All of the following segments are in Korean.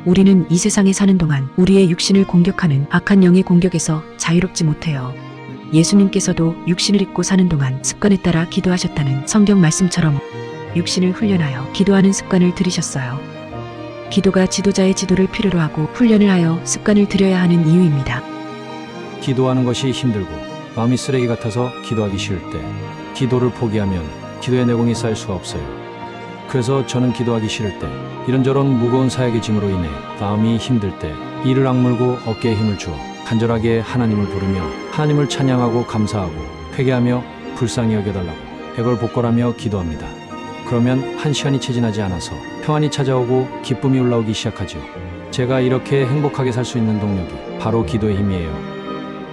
우리는 이 세상에 사는 동안 우리의 육신을 공격하는 악한 영의 공격에서 자유롭지 못해요. 예수님께서도 육신을 입고 사는 동안 습관에 따라 기도하셨다는 성경 말씀처럼 육신을 훈련하여 기도하는 습관을 들이셨어요. 기도가 지도자의 지도를 필요로 하고 훈련을 하여 습관을 들여야 하는 이유입니다. 기도하는 것이 힘들고 마음이 쓰레기 같아서 기도하기 쉬울 때 기도를 포기하면 기도의 내공이 쌓일 수가 없어요. 그래서 저는 기도하기 싫을 때 이런저런 무거운 사역의 짐으로 인해 마음이 힘들 때 이를 악물고 어깨에 힘을 주어 간절하게 하나님을 부르며 하나님을 찬양하고 감사하고 회개하며 불쌍히 여겨달라고 백얼복걸하며 기도합니다. 그러면 1시간이 채 지나지 않아서 평안이 찾아오고 기쁨이 올라오기 시작하죠. 제가 이렇게 행복하게 살 수 있는 동력이 바로 기도의 힘이에요.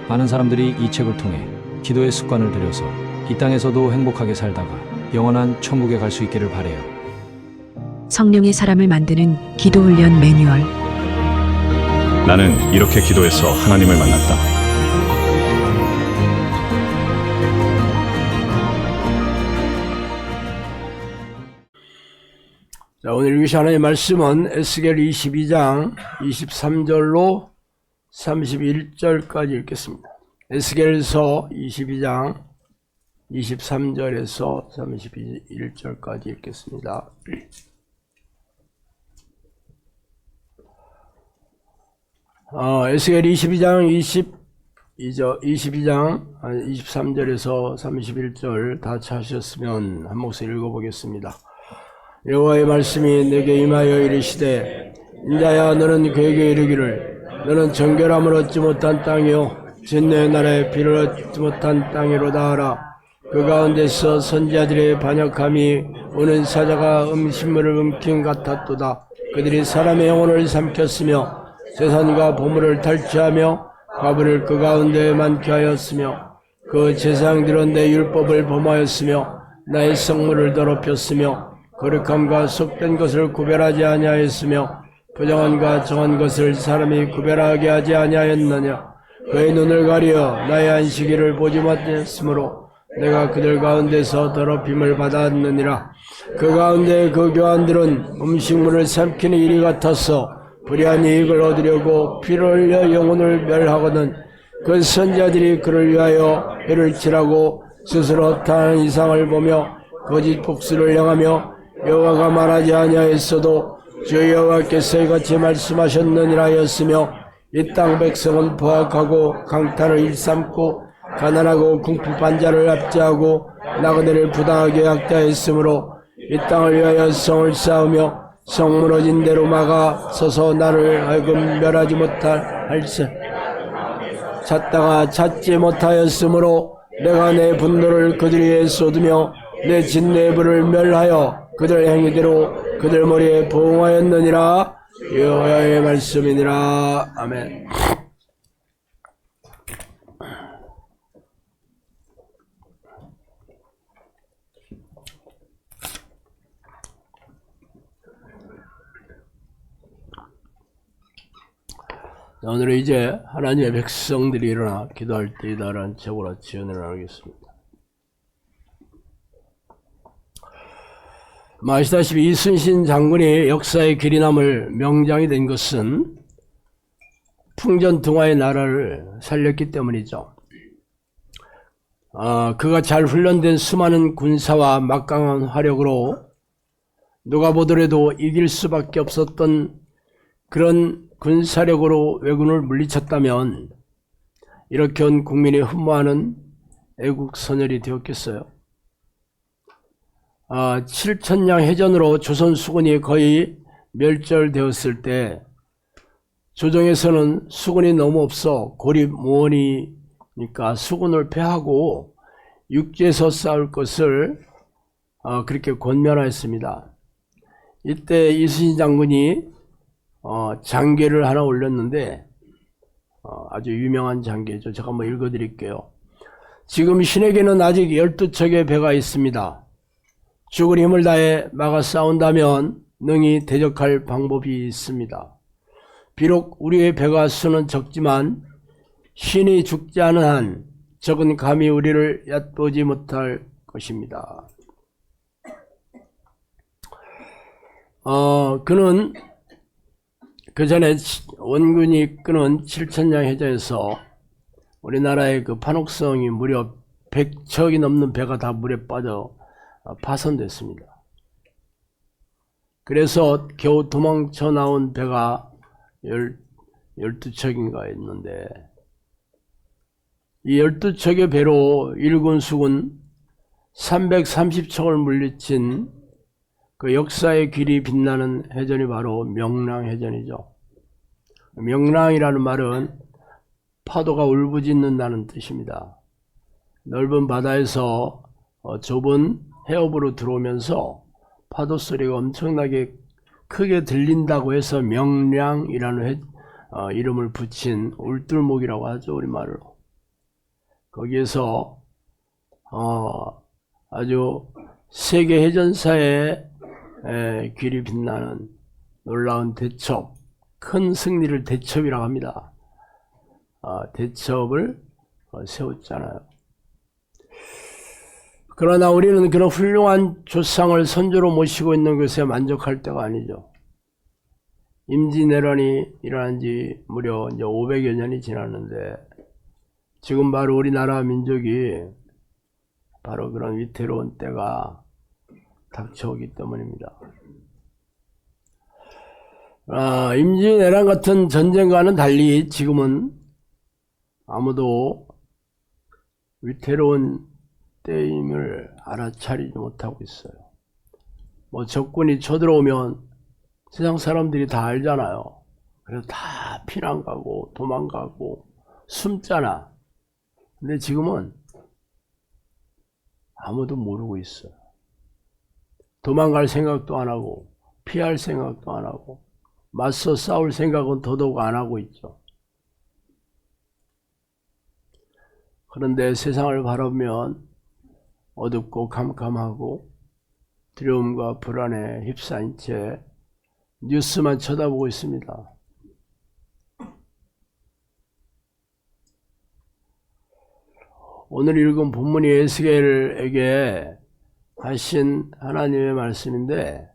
많은 사람들이 이 책을 통해 기도의 습관을 들여서 이 땅에서도 행복하게 살다가 영원한 천국에 갈 수 있기를 바라요. 성령의 사람을 만드는 기도 훈련 매뉴얼. 나는 이렇게 기도해서 하나님을 만났다. 자, 오늘 읽으신 하나님의 말씀은 에스겔 22장 23절로 31절까지 읽겠습니다. 에스겔서 22장 23절에서 31절까지 읽겠습니다. 에스겔 22장 23절에서 31절 다 찾으셨으면 한 목소리 읽어보겠습니다. 여호와의 말씀이 내게 임하여 이르시되 인자야 너는 그에게 이르기를 너는 정결함을 얻지 못한 땅이요 진노의 날에 비를 얻지 못한 땅이로다 하라. 그 가운데서 선지자들의 반역함이 오는 사자가 음식물을 움킨 같았도다. 그들이 사람의 영혼을 삼켰으며 재산과 보물을 탈취하며 과부를 그 가운데 많게 하였으며 그 제사장들은 내 율법을 범하였으며 나의 성물을 더럽혔으며 거룩함과 속된 것을 구별하지 아니하였으며 부정한과 정한 것을 사람이 구별하게 하지 아니하였느냐. 그의 눈을 가리어 나의 안식일을 보지 못했으므로 내가 그들 가운데서 더럽힘을 받았느니라. 그 가운데 그 교환들은 음식물을 삼키는 일이 같아서 불의한 이익을 얻으려고 피를 흘려 영혼을 멸하거든 그 선지자들이 그를 위하여 해를 칠하고 스스로 허탄한 이상을 보며 거짓 복수를 행하며 여호와가 말하지 아니하였어도 주 여호와께서 이같이 말씀하셨느니라 하였으며 이 땅 백성은 포악하고 강탈을 일삼고 가난하고 궁핍한 자를 압제하고 나그네를 부당하게 학대하였으므로 이 땅을 위하여 성을 쌓으며 성 무너진 대로 막아 서서 나를 하여금 멸하지 못할세 찾다가 찾지 못하였으므로 내가 내 분노를 그들 위에 쏟으며 내 진노의 불을 멸하여 그들 행위대로 그들 머리에 보응하였느니라. 여호와의 말씀이니라. 아멘. 오늘은 이제 하나님의 백성들이 일어나 기도할 때이다라는 책으로 지원을 하겠습니다. 아시다시피 이순신 장군이 역사의 길이 남을 명장이 된 것은 풍전등화의 나라를 살렸기 때문이죠. 그가 잘 훈련된 수많은 군사와 막강한 화력으로 누가 보더라도 이길 수밖에 없었던 그런 군사력으로 왜군을 물리쳤다면 이렇게 온 국민이 흠모하는 애국선열이 되었겠어요. 7천량 해전으로 조선 수군이 거의 멸절되었을 때 조정에서는 수군이 너무 없어 고립무원이니까 수군을 패하고 육지에서 싸울 것을 그렇게 권면하였습니다. 이때 이순신 장군이 장계를 하나 올렸는데 아주 유명한 장계죠. 제가 한번 읽어드릴게요. 지금 신에게는 아직 12척의 배가 있습니다. 죽을 힘을 다해 막아 싸운다면 능히 대적할 방법이 있습니다. 비록 우리의 배가 수는 적지만 신이 죽지 않은 한 적은 감히 우리를 얕보지 못할 것입니다. 그는 그 전에 원군이 끄는 7천량 해저에서 우리나라의 그 판옥성이 무려 100척이 넘는 배가 다 물에 빠져 파손됐습니다. 그래서 겨우 도망쳐 나온 배가 12척인가 있는데, 이 12척의 배로 일군 수군 330척을 물리친 그 역사의 길이 빛나는 해전이 바로 명랑해전이죠. 명랑이라는 말은 파도가 울부짖는다는 뜻입니다. 넓은 바다에서 좁은 해협으로 들어오면서 파도 소리가 엄청나게 크게 들린다고 해서 명량이라는 이름을 붙인 울tur목이라고 하죠, 우리말로. 거기에서 아주 세계 해전사의 길이 빛나는 놀라운 대첩, 큰 승리를 대첩이라고 합니다. 대첩을 세웠잖아요. 그러나 우리는 그런 훌륭한 조상을 선조로 모시고 있는 것에 만족할 때가 아니죠. 임진왜란이 일어난 지 무려 이제 500여 년이 지났는데, 지금 바로 우리나라 민족이 바로 그런 위태로운 때가 닥쳐오기 때문입니다. 임진왜란 같은 전쟁과는 달리 지금은 아무도 위태로운 때임을 알아차리지 못하고 있어요. 뭐 적군이 쳐들어오면 세상 사람들이 다 알잖아요. 그래서 다 피난 가고 도망가고 숨잖아. 근데 지금은 아무도 모르고 있어요. 도망갈 생각도 안 하고 피할 생각도 안 하고 맞서 싸울 생각은 더더욱 안 하고 있죠. 그런데 세상을 바라보면 어둡고 캄캄하고 두려움과 불안에 휩싸인 채 뉴스만 쳐다보고 있습니다. 오늘 읽은 본문이 에스겔에게 하신 하나님의 말씀인데,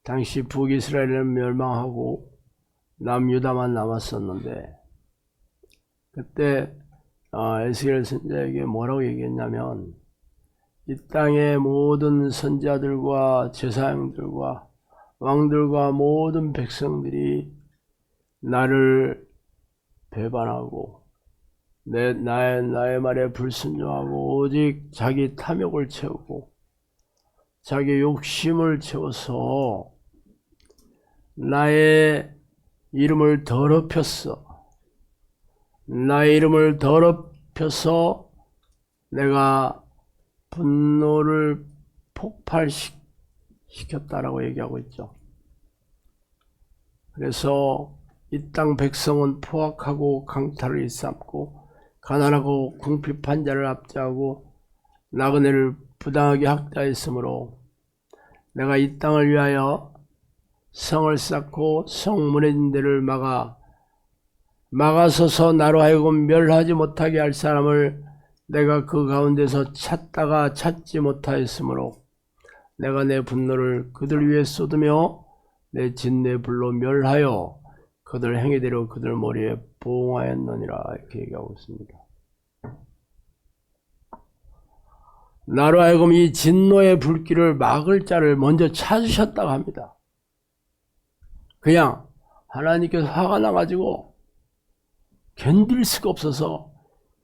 당시 북이스라엘은 멸망하고 남유다만 남았었는데, 그때 에스겔 선지자에게 뭐라고 얘기했냐면, 이 땅의 모든 선지자들과 제사장들과 왕들과 모든 백성들이 나를 배반하고 나의 말에 불순종하고 오직 자기 탐욕을 채우고 자기 욕심을 채워서 나의 이름을 더럽혔어. 나의 이름을 더럽혀서 내가 분노를 폭발시켰다라고 얘기하고 있죠. 그래서 이 땅 백성은 포악하고 강탈을 일삼고 가난하고 궁핍한 자를 압제하고 나그네를 부당하게 학대하였으므로 내가 이 땅을 위하여 성을 쌓고 성 문의 데를 막아서서 나로 하여금 멸하지 못하게 할 사람을 내가 그 가운데서 찾다가 찾지 못하였으므로 내가 내 분노를 그들 위에 쏟으며 내 진내 불로 멸하여 그들 행위대로 그들 머리에 보응하였느니라, 이렇게 얘기하고 있습니다. 나로 하여금 이 진노의 불길을 막을 자를 먼저 찾으셨다고 합니다. 그냥 하나님께서 화가 나가지고 견딜 수가 없어서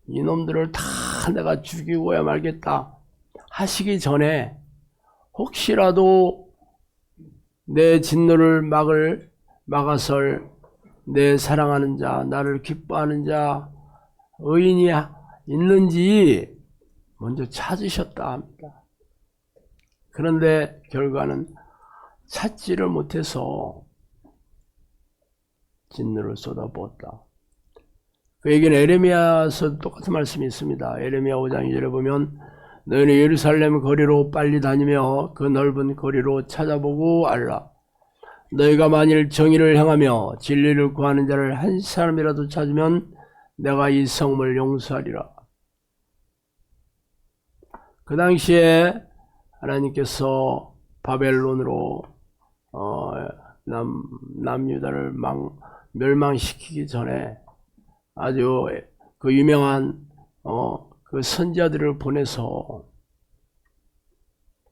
이놈들을 다 내가 죽이고야 말겠다 하시기 전에 혹시라도 내 진노를 막아설 내 사랑하는 자, 나를 기뻐하는 자, 의인이 있는지 먼저 찾으셨다 합니다. 그런데 결과는 찾지를 못해서 진노를 쏟아부었다. 그에게는 에레미야서 똑같은 말씀이 있습니다. 에레미야 5장 2절에 보면 너희는 예루살렘 거리로 빨리 다니며 그 넓은 거리로 찾아보고 알라. 너희가 만일 정의를 행하며 진리를 구하는 자를 한 사람이라도 찾으면 내가 이 성을 용서하리라. 그 당시에 하나님께서 바벨론으로 남유다를 멸망시키기 전에 아주 그 유명한 그 선지자들을 보내서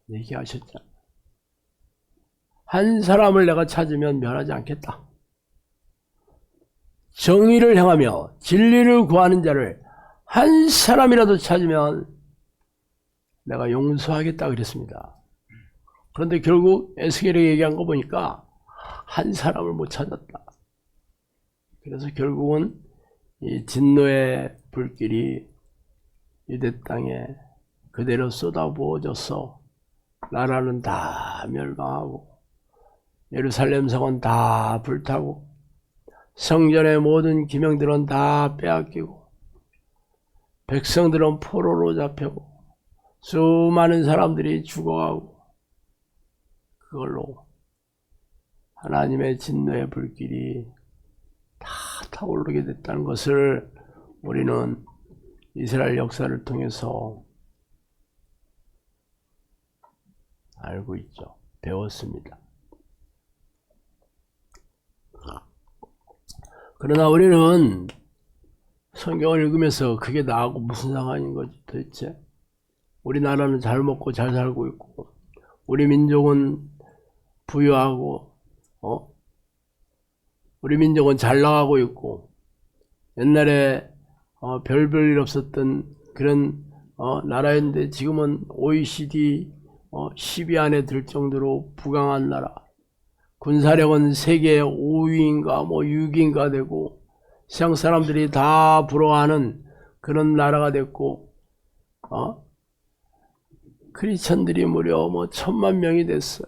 얘기하셨잖아요. 한 사람을 내가 찾으면 멸하지 않겠다. 정의를 행하며 진리를 구하는 자를 한 사람이라도 찾으면 내가 용서하겠다 그랬습니다. 그런데 결국 에스겔이 얘기한 거 보니까 한 사람을 못 찾았다. 그래서 결국은 이 진노의 불길이 유대 땅에 그대로 쏟아부어져서 나라는 다 멸망하고 예루살렘 성은 다 불타고 성전의 모든 기명들은 다 빼앗기고 백성들은 포로로 잡히고 수많은 사람들이 죽어가고 그걸로 하나님의 진노의 불길이 다 타오르게 됐다는 것을 우리는 이스라엘 역사를 통해서 알고 있죠. 배웠습니다. 그러나 우리는 성경을 읽으면서 그게 나하고 무슨 상관인 거지 도대체? 우리나라는 잘 먹고 잘 살고 있고 우리 민족은 부유하고 우리 민족은 잘 나가고 있고 옛날에 별별 일 없었던 그런 나라였는데 지금은 OECD 10위 안에 들 정도로 부강한 나라, 군사력은 세계 5위인가 6위인가 되고 세상 사람들이 다 부러워하는 그런 나라가 됐고 크리스천들이 무려 1,000만 명이 됐어요.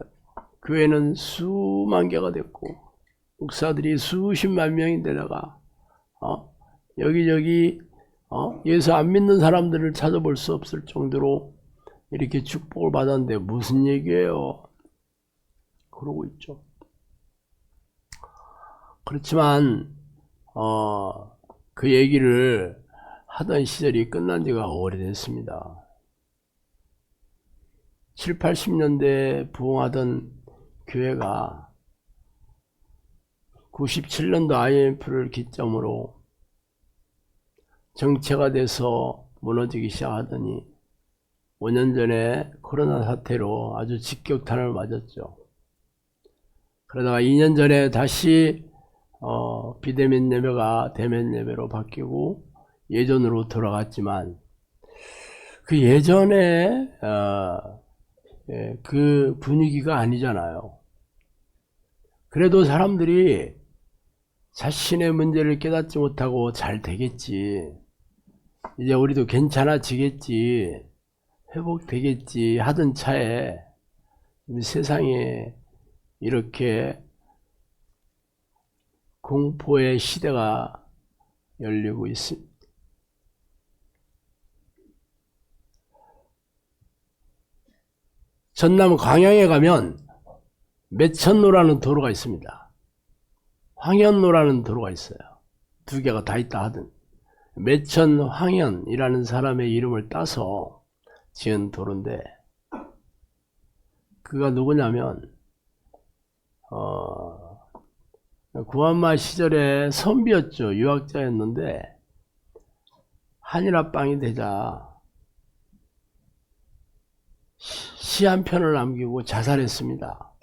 교회는 수만 개가 됐고 목사들이 수십만 명인데다가 여기저기 예수 안 믿는 사람들을 찾아볼 수 없을 정도로 이렇게 축복을 받았는데 무슨 얘기예요? 그러고 있죠. 그렇지만 그 얘기를 하던 시절이 끝난 지가 오래됐습니다. 7, 80년대에 부흥하던 교회가 97년도 IMF를 기점으로 정체가 돼서 무너지기 시작하더니 5년 전에 코로나 사태로 아주 직격탄을 맞았죠. 그러다가 2년 전에 다시 비대면 예배가 대면 예배로 바뀌고 예전으로 돌아갔지만 그 예전에 그 분위기가 아니잖아요. 그래도 사람들이 자신의 문제를 깨닫지 못하고 잘 되겠지, 이제 우리도 괜찮아지겠지, 회복되겠지 하던 차에 세상에 이렇게 공포의 시대가 열리고 있습니다. 전남 광양에 가면 매천로라는 도로가 있습니다. 황현로라는 도로가 있어요. 두 개가 다 있다 하든 매천 황현이라는 사람의 이름을 따서 지은 도로인데 그가 누구냐면 구한말 시절에 선비였죠. 유학자였는데 한일합방이 되자 시 한 편을 남기고 자살했습니다.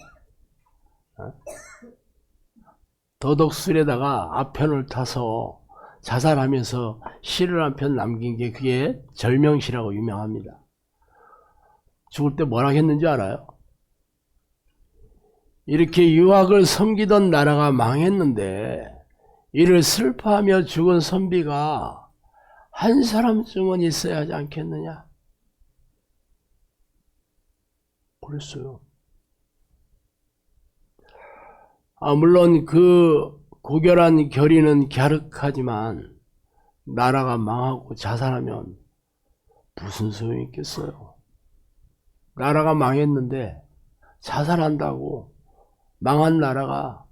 도덕술에다가 앞편을 타서 자살하면서 시를 한 편 남긴 게 그게 절명시라고 유명합니다. 죽을 때 뭐라 했는지 알아요? 이렇게 유학을 섬기던 나라가 망했는데 이를 슬퍼하며 죽은 선비가 한 사람쯤은 있어야 하지 않겠느냐? 그랬어요. 물론 그 고결한 결의는 갸륵하지만 나라가 망하고 자살하면 무슨 소용이 있겠어요? 나라가 망했는데 자살한다고 망한 나라가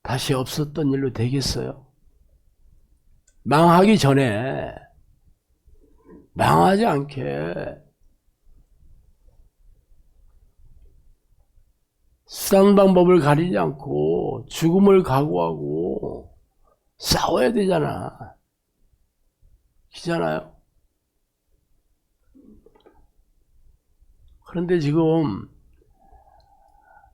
다시 없었던 일로 되겠어요? 망하기 전에 망하지 않게 수단 방법을 가리지 않고 죽음을 각오하고 싸워야 되잖아. 그렇잖아요. 그런데 지금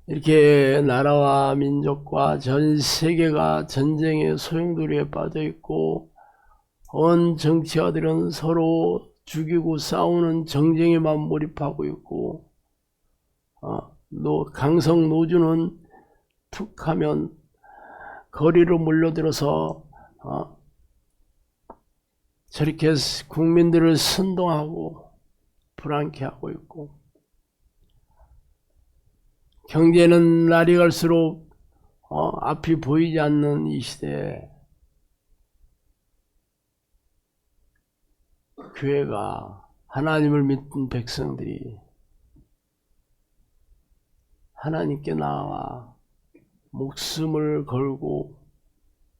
이렇게 나라와 민족과 전 세계가 전쟁의 소용돌이에 빠져 있고 온 정치가들은 서로 죽이고 싸우는 정쟁에만 몰입하고 있고 강성 노주는 툭 하면 거리로 몰려들어서 저렇게 국민들을 선동하고 불안케 하고 있고 경제는 날이 갈수록 앞이 보이지 않는 이 시대에 교회가 하나님을 믿는 백성들이 하나님께 나와 목숨을 걸고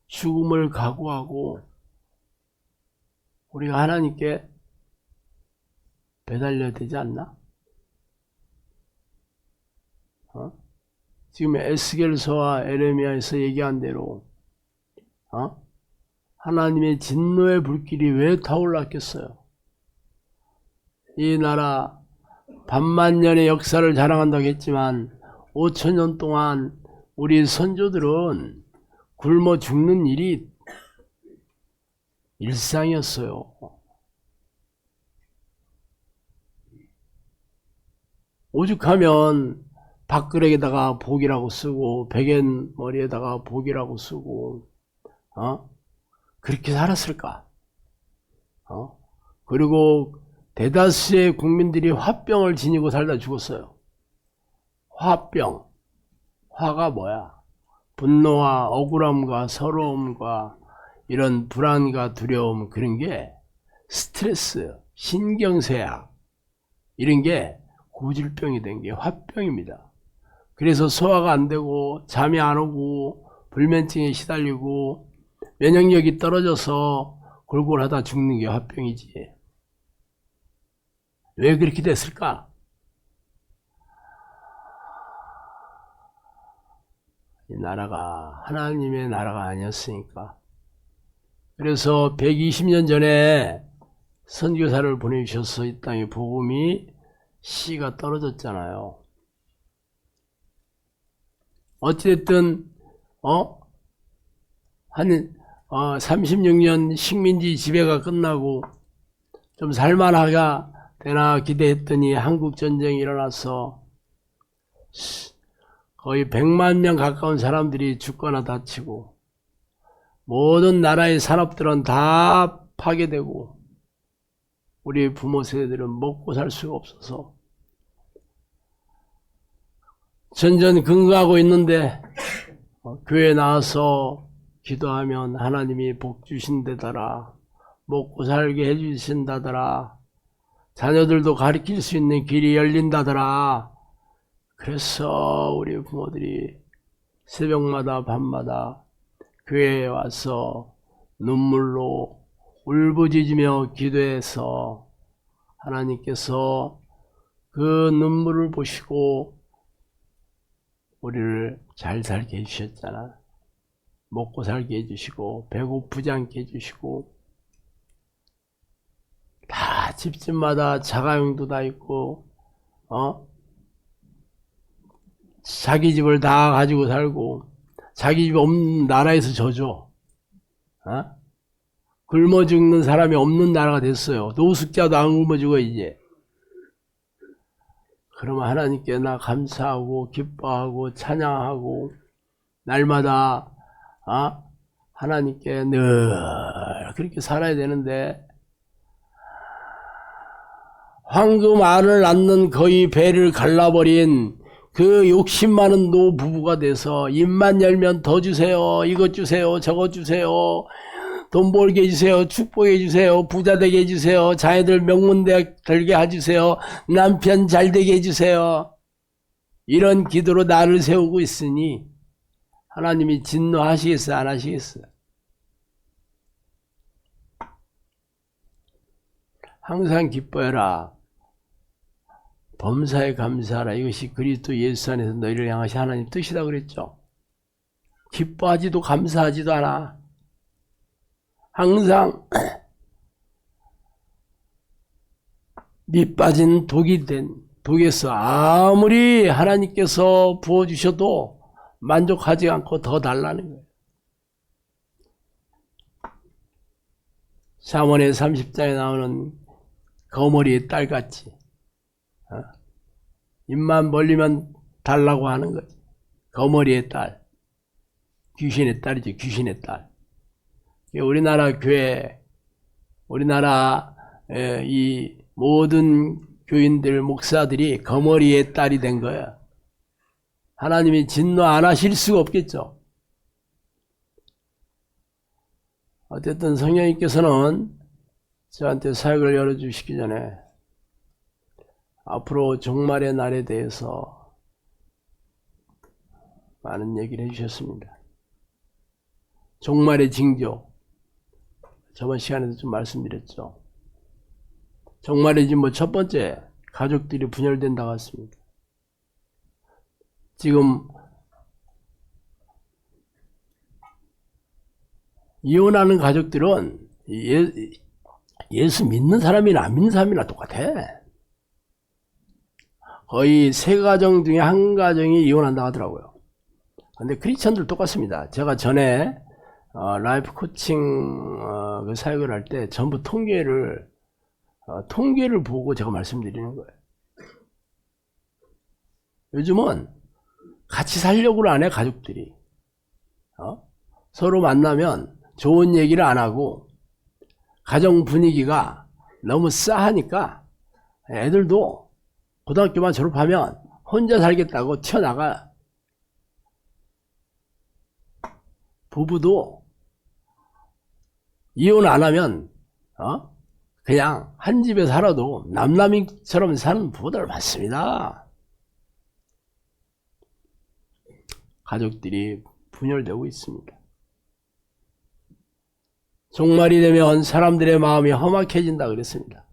죽음을 각오하고 우리가 하나님께 배달려야 되지 않나? 지금 에스겔서와 에레미야에서 얘기한 대로 하나님의 진노의 불길이 왜 타올랐겠어요? 이 나라 반만년의 역사를 자랑한다고 했지만 5,000년 동안 우리 선조들은 굶어 죽는 일이 일상이었어요. 오죽하면 밥그릇에다가 복이라고 쓰고 베갯 머리에다가 복이라고 쓰고 그렇게 살았을까? 그리고 대다수의 국민들이 화병을 지니고 살다 죽었어요. 화병. 화가 뭐야? 분노와 억울함과 서러움과 이런 불안과 두려움, 그런 게 스트레스, 신경쇠약 이런 게 고질병이 된 게 화병입니다. 그래서 소화가 안 되고 잠이 안 오고 불면증에 시달리고 면역력이 떨어져서 골골하다 죽는 게 화병이지. 왜 그렇게 됐을까? 이 나라가 하나님의 나라가 아니었으니까. 그래서 120년 전에 선교사를 보내주셔서 이 땅에 복음이 씨가 떨어졌잖아요. 어찌됐든 36년 식민지 지배가 끝나고 좀 살만하가 되나 기대했더니 한국전쟁이 일어나서 거의 100만 명 가까운 사람들이 죽거나 다치고 모든 나라의 산업들은 다 파괴되고 우리 부모 세대들은 먹고 살 수가 없어서 전전긍긍하고 있는데 교회에 나와서 기도하면 하나님이 복 주신다더라, 먹고 살게 해주신다더라, 자녀들도 가르칠 수 있는 길이 열린다더라. 그래서 우리 부모들이 새벽마다 밤마다 교회에 와서 눈물로 울부짖으며 기도해서 하나님께서 그 눈물을 보시고 우리를 잘 살게 해주셨잖아. 먹고 살게 해주시고 배고프지 않게 해주시고 다 집집마다 자가용도 다 있고 자기 집을 다 가지고 살고 자기 집 없는 나라에서 져줘. 굶어 죽는 사람이 없는 나라가 됐어요. 노숙자도 안 굶어 죽어 이제. 그러면 하나님께 나 감사하고 기뻐하고 찬양하고 날마다 하나님께 늘 그렇게 살아야 되는데 황금 알을 낳는 거의 배를 갈라버린 그 욕심 많은 노부부가 돼서 입만 열면 더 주세요, 이것 주세요, 저것 주세요, 돈 벌게 해주세요, 축복해 주세요, 부자 되게 해주세요, 자녀들 명문대 들게 해주세요, 남편 잘 되게 해주세요. 이런 기도로 나를 세우고 있으니 하나님이 진노하시겠어요, 안 하시겠어요? 항상 기뻐해라. 범사에 감사하라. 이것이 그리스도 예수 안에서 너희를 향하신 하나님 뜻이다 그랬죠. 기뻐하지도 감사하지도 않아. 항상 밑 빠진 독에서 아무리 하나님께서 부어주셔도 만족하지 않고 더 달라는 거예요. 잠언의 30장에 나오는 거머리의 딸같이 입만 벌리면 달라고 하는 거지. 거머리의 딸, 귀신의 딸이지. 귀신의 딸. 우리나라 교회, 우리나라 이 모든 교인들, 목사들이 거머리의 딸이 된 거야. 하나님이 진노 안 하실 수가 없겠죠. 어쨌든 성령님께서는 저한테 사역을 열어주시기 전에 앞으로 종말의 날에 대해서 많은 얘기를 해주셨습니다. 종말의 징조, 저번 시간에도 좀 말씀드렸죠. 종말의 징조 첫 번째, 가족들이 분열된다고 했습니다. 지금 이혼하는 가족들은 예수 믿는 사람이나 안 믿는 사람이나 똑같아. 거의 3가정 중에 1가정이 이혼한다고 하더라고요. 근데 크리스천들 똑같습니다. 제가 전에 라이프 코칭 그 사역을 할 때 전부 통계를 보고 제가 말씀드리는 거예요. 요즘은 같이 살려고를 안 해, 가족들이. 서로 만나면 좋은 얘기를 안 하고 가정 분위기가 너무 싸하니까 애들도 고등학교만 졸업하면 혼자 살겠다고 튀어나가. 부부도 이혼 안 하면 그냥 한 집에 살아도 남남이처럼 사는 부부들 많습니다. 가족들이 분열되고 있습니다. 종말이 되면 사람들의 마음이 험악해진다 그랬습니다.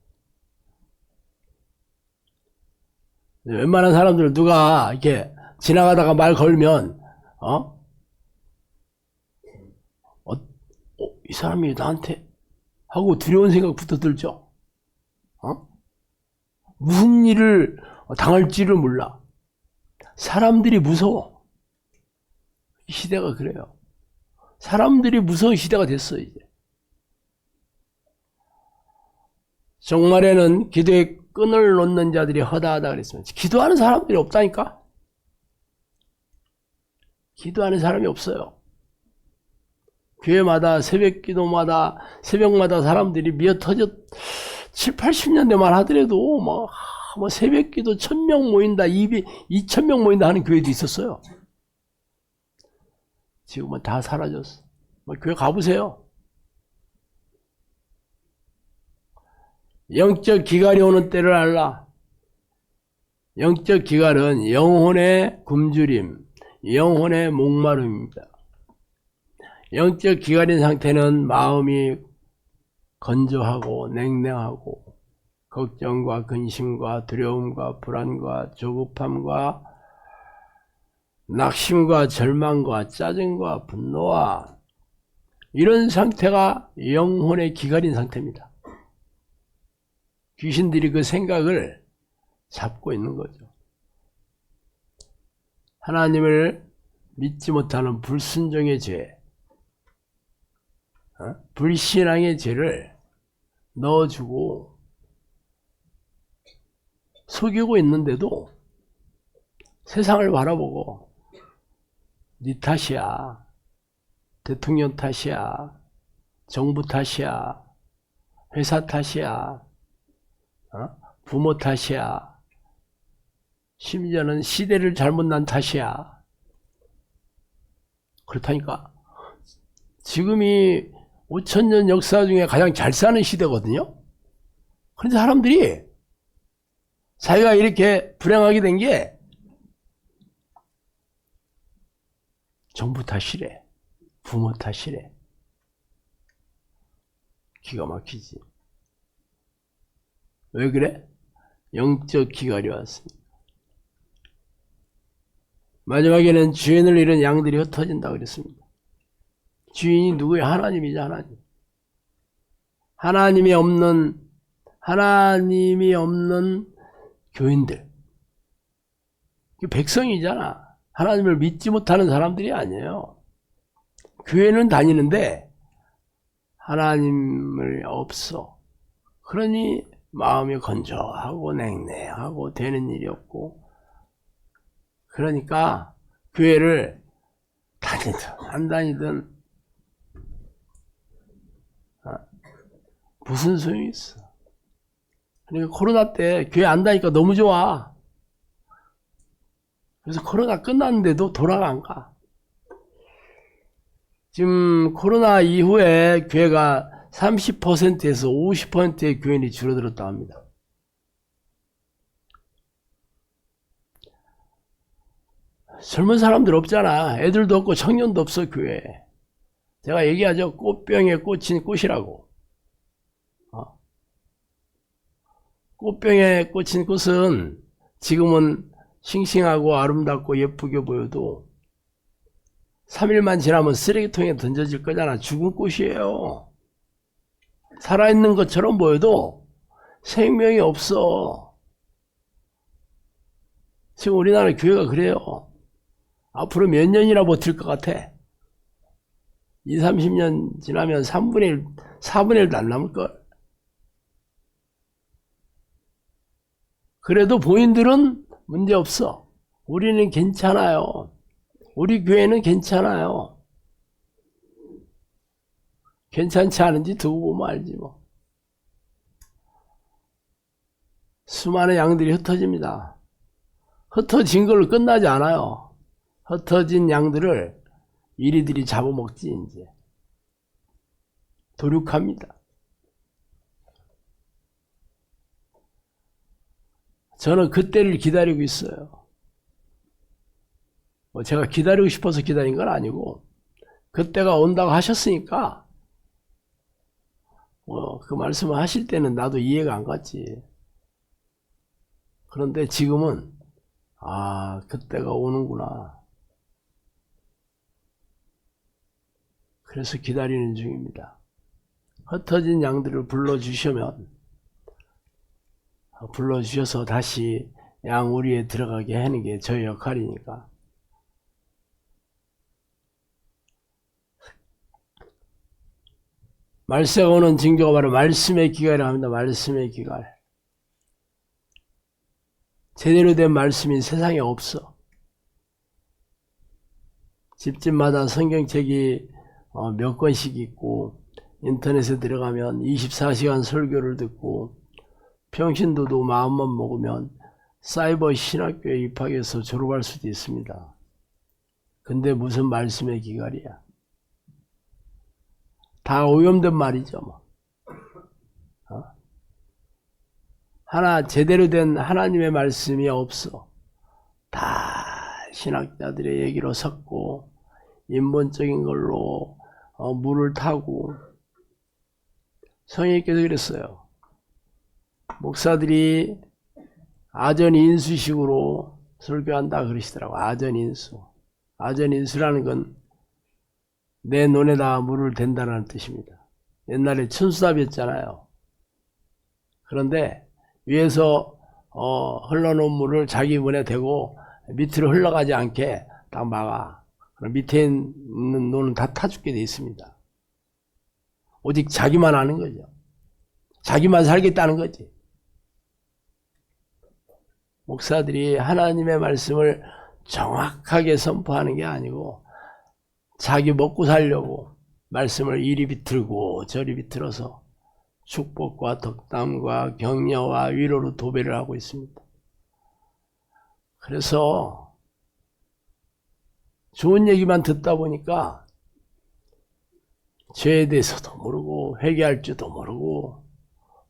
웬만한 사람들 누가 이렇게 지나가다가 말 걸면 이 사람이 나한테 하고 두려운 생각부터 들죠. 무슨 일을 당할지를 몰라. 사람들이 무서워. 이 시대가 그래요. 사람들이 무서운 시대가 됐어 이제. 종말에는 기도에 끈을 놓는 자들이 허다하다 그랬습니다. 기도하는 사람들이 없다니까. 기도하는 사람이 없어요. 교회마다 새벽기도마다 새벽마다 사람들이 미어터져 7, 80년대만 하더라도 뭐 새벽기도 1000명 모인다, 2000명 모인다 하는 교회도 있었어요. 지금은 다 사라졌어. 교회 가보세요. 영적 기갈이 오는 때를 알라. 영적 기갈은 영혼의 굶주림, 영혼의 목마름입니다. 영적 기갈인 상태는 마음이 건조하고 냉랭하고 걱정과 근심과 두려움과 불안과 조급함과 낙심과 절망과 짜증과 분노와 이런 상태가 영혼의 기갈인 상태입니다. 귀신들이 그 생각을 잡고 있는 거죠. 하나님을 믿지 못하는 불순종의 죄, 불신앙의 죄를 넣어주고 속이고 있는데도 세상을 바라보고 네 탓이야, 대통령 탓이야, 정부 탓이야, 회사 탓이야, 부모 탓이야, 심지어는 시대를 잘못 난 탓이야. 그렇다니까. 지금이 5000년 역사 중에 가장 잘 사는 시대거든요. 그런데 사람들이 자기가 이렇게 불행하게 된 게 정부 탓이래, 부모 탓이래. 기가 막히지. 왜 그래? 영적 기갈이 왔습니다. 마지막에는 주인을 잃은 양들이 흩어진다 그랬습니다. 주인이 누구예요? 하나님이죠, 하나님. 하나님이 없는 교인들. 백성이잖아. 하나님을 믿지 못하는 사람들이 아니에요. 교회는 다니는데 하나님을 없어. 그러니 마음이 건조하고 냉랭하고 되는 일이 없고, 그러니까 교회를 다니든 안 다니든 무슨 소용이 있어. 그러니까 코로나 때 교회 안 다니까 너무 좋아. 그래서 코로나 끝났는데도 돌아가 안 가. 지금 코로나 이후에 교회가 30%에서 50%의 교인이 줄어들었다고 합니다. 젊은 사람들 없잖아. 애들도 없고 청년도 없어, 교회에. 제가 얘기하죠. 꽃병에 꽂힌 꽃이라고. 꽃병에 꽂힌 꽃은 지금은 싱싱하고 아름답고 예쁘게 보여도 3일만 지나면 쓰레기통에 던져질 거잖아. 죽은 꽃이에요. 살아있는 것처럼 보여도 생명이 없어. 지금 우리나라 교회가 그래요. 앞으로 몇 년이나 버틸 것 같아? 20, 30년 지나면 3분의 1, 4분의 1도 안 남을걸. 그래도 본인들은 문제 없어. 우리는 괜찮아요. 우리 교회는 괜찮아요. 괜찮지 않은지 두고 보면 알지 뭐. 수많은 양들이 흩어집니다. 흩어진 걸로 끝나지 않아요. 흩어진 양들을 이리들이 잡아먹지 이제. 도륙합니다. 저는 그때를 기다리고 있어요. 제가 기다리고 싶어서 기다린 건 아니고 그때가 온다고 하셨으니까 그 말씀을 하실 때는 나도 이해가 안 갔지. 그런데 지금은 그때가 오는구나. 그래서 기다리는 중입니다. 흩어진 양들을 불러주셔서 다시 양 우리에 들어가게 하는 게 저희 역할이니까. 말세가 오는 징조가 바로 말씀의 기갈이라고 합니다. 말씀의 기갈. 제대로 된 말씀이 세상에 없어. 집집마다 성경책이 몇 권씩 있고 인터넷에 들어가면 24시간 설교를 듣고 평신도도 마음만 먹으면 사이버 신학교에 입학해서 졸업할 수도 있습니다. 근데 무슨 말씀의 기갈이야. 다 오염된 말이죠. 뭐. 제대로 된 하나님의 말씀이 없어. 다 신학자들의 얘기로 섞고 인본적인 걸로 물을 타고. 성령님께서 그랬어요. 목사들이 아전인수식으로 설교한다 그러시더라고. 아전인수. 아전인수라는 건 내 논에다 물을 댄다는 뜻입니다. 옛날에 천수답이었잖아요. 그런데 위에서 흘러놓은 물을 자기 문에 대고 밑으로 흘러가지 않게 딱 막아. 그럼 밑에 있는 논은 다 타 죽게 돼 있습니다. 오직 자기만 아는 거죠. 자기만 살겠다는 거지. 목사들이 하나님의 말씀을 정확하게 선포하는 게 아니고 자기 먹고 살려고 말씀을 이리 비틀고 저리 비틀어서 축복과 덕담과 격려와 위로로 도배를 하고 있습니다. 그래서 좋은 얘기만 듣다 보니까 죄에 대해서도 모르고 회개할 줄도 모르고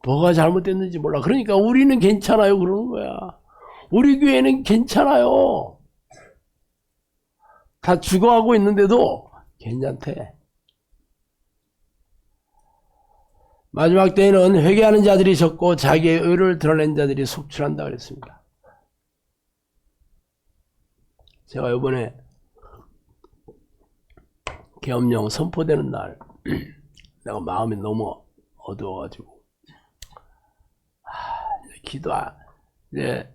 뭐가 잘못됐는지 몰라. 그러니까 우리는 괜찮아요 그러는 거야. 우리 교회는 괜찮아요. 다 죽어가고 있는데도 괜찮대. 마지막 때에는 회개하는 자들이 적고 자기의 의를 드러낸 자들이 속출한다 그랬습니다. 제가 이번에 계엄령 선포되는 날 내가 마음이 너무 어두워가지고 이제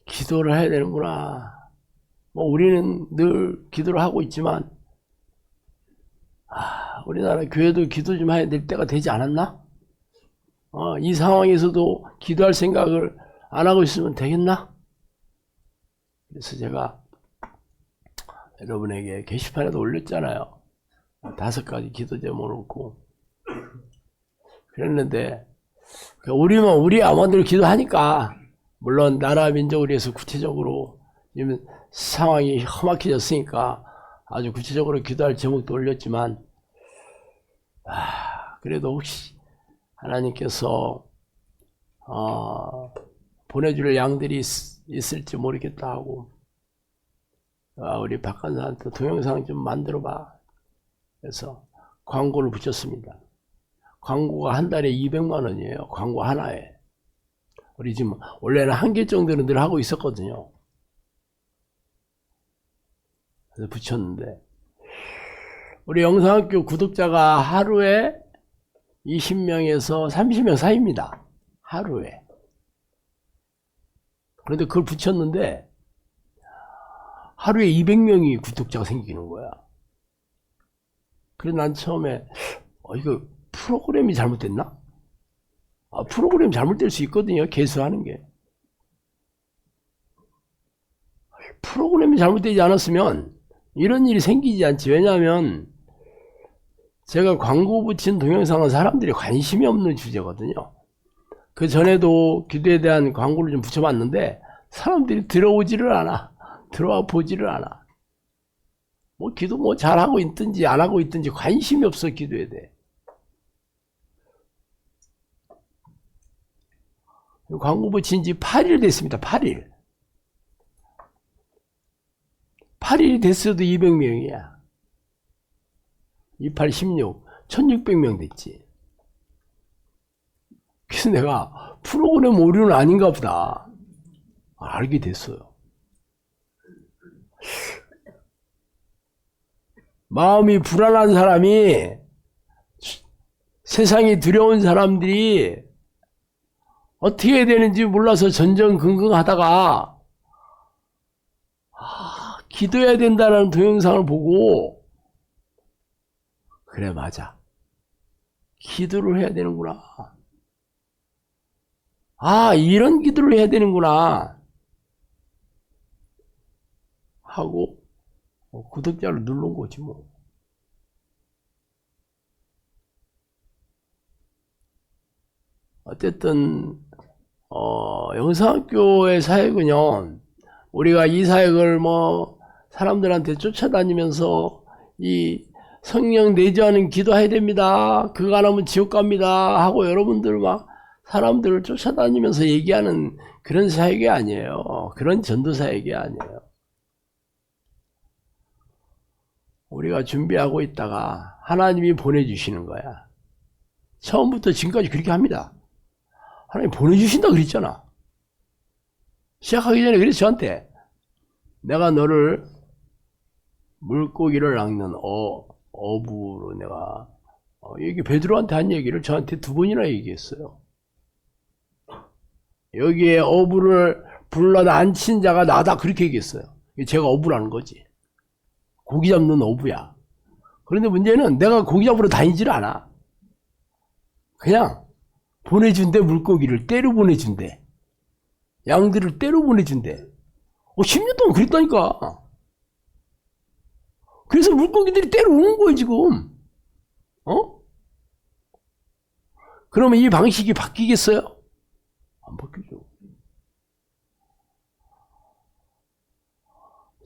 기도를 해야 되는구나. 뭐 우리는 늘 기도를 하고 있지만 우리나라 교회도 기도 좀 해야 될 때가 되지 않았나? 이 상황에서도 기도할 생각을 안 하고 있으면 되겠나? 그래서 제가 여러분에게 게시판에도 올렸잖아요. 5가지 기도 제목을 놓고 그랬는데 우리 아무들 기도하니까 물론 나라 민족을 위해서 구체적으로 지금 상황이 험악해졌으니까 아주 구체적으로 기도할 제목도 올렸지만 그래도 혹시 하나님께서 보내줄 양들이 있을지 모르겠다 하고 우리 박간사한테 동영상 좀 만들어봐. 그래서 광고를 붙였습니다. 광고가 한 달에 200만 원이에요. 광고 하나에. 우리 지금 원래는 한 개 정도는 늘 하고 있었거든요. 그래서 붙였는데 우리 영상학교 구독자가 하루에 20명에서 30명 사이입니다. 하루에. 그런데 그걸 붙였는데 하루에 200명이 구독자가 생기는 거야. 그래서 난 처음에 이거 프로그램이 잘못됐나? 프로그램 잘못될 수 있거든요. 개수하는 게. 프로그램이 잘못되지 않았으면 이런 일이 생기지 않지. 왜냐하면 제가 광고 붙인 동영상은 사람들이 관심이 없는 주제거든요. 그 전에도 기도에 대한 광고를 좀 붙여봤는데 사람들이 들어오지를 않아. 들어와 보지를 않아. 뭐 기도 뭐 잘하고 있든지 안 하고 있든지 관심이 없어. 기도에 대해. 광고 붙인 지 8일 됐습니다. 8일. 8일이 됐어도 200명이야. 28, 16, 1600명 됐지. 그래서 내가 프로그램 오류는 아닌가 보다. 알게 됐어요. 마음이 불안한 사람이, 세상이 두려운 사람들이 어떻게 해야 되는지 몰라서 전전긍긍하다가 기도해야 된다는 동영상을 보고 그래 맞아. 기도를 해야 되는구나. 이런 기도를 해야 되는구나 하고 구독자를 누른 거지 뭐. 어쨌든 영상학교의 사역은요, 우리가 이 사역을 뭐 사람들한테 쫓아다니면서 이 성령 내주하는 기도해야 됩니다. 그거 안 하면 지옥 갑니다 하고 여러분들 막 사람들을 쫓아다니면서 얘기하는 그런 사역이 아니에요. 그런 전도 사역이 아니에요. 우리가 준비하고 있다가 하나님이 보내주시는 거야. 처음부터 지금까지 그렇게 합니다. 하나님 보내주신다 그랬잖아. 시작하기 전에 그래서 저한테 내가 너를 물고기를 낚는 어부로 내가 여기 베드로한테 한 얘기를 저한테 2번이나 얘기했어요. 여기에 어부를 불러다 앉힌 자가 나다 그렇게 얘기했어요. 제가 어부라는 거지. 고기 잡는 어부야. 그런데 문제는 내가 고기 잡으러 다니질 않아. 그냥 보내준대. 물고기를 떼로 보내준대. 양들을 떼로 보내준대. 10년 동안 그랬다니까. 그래서 물고기들이 떼로 오는 거예요 지금. 그러면 이 방식이 바뀌겠어요? 안 바뀌죠.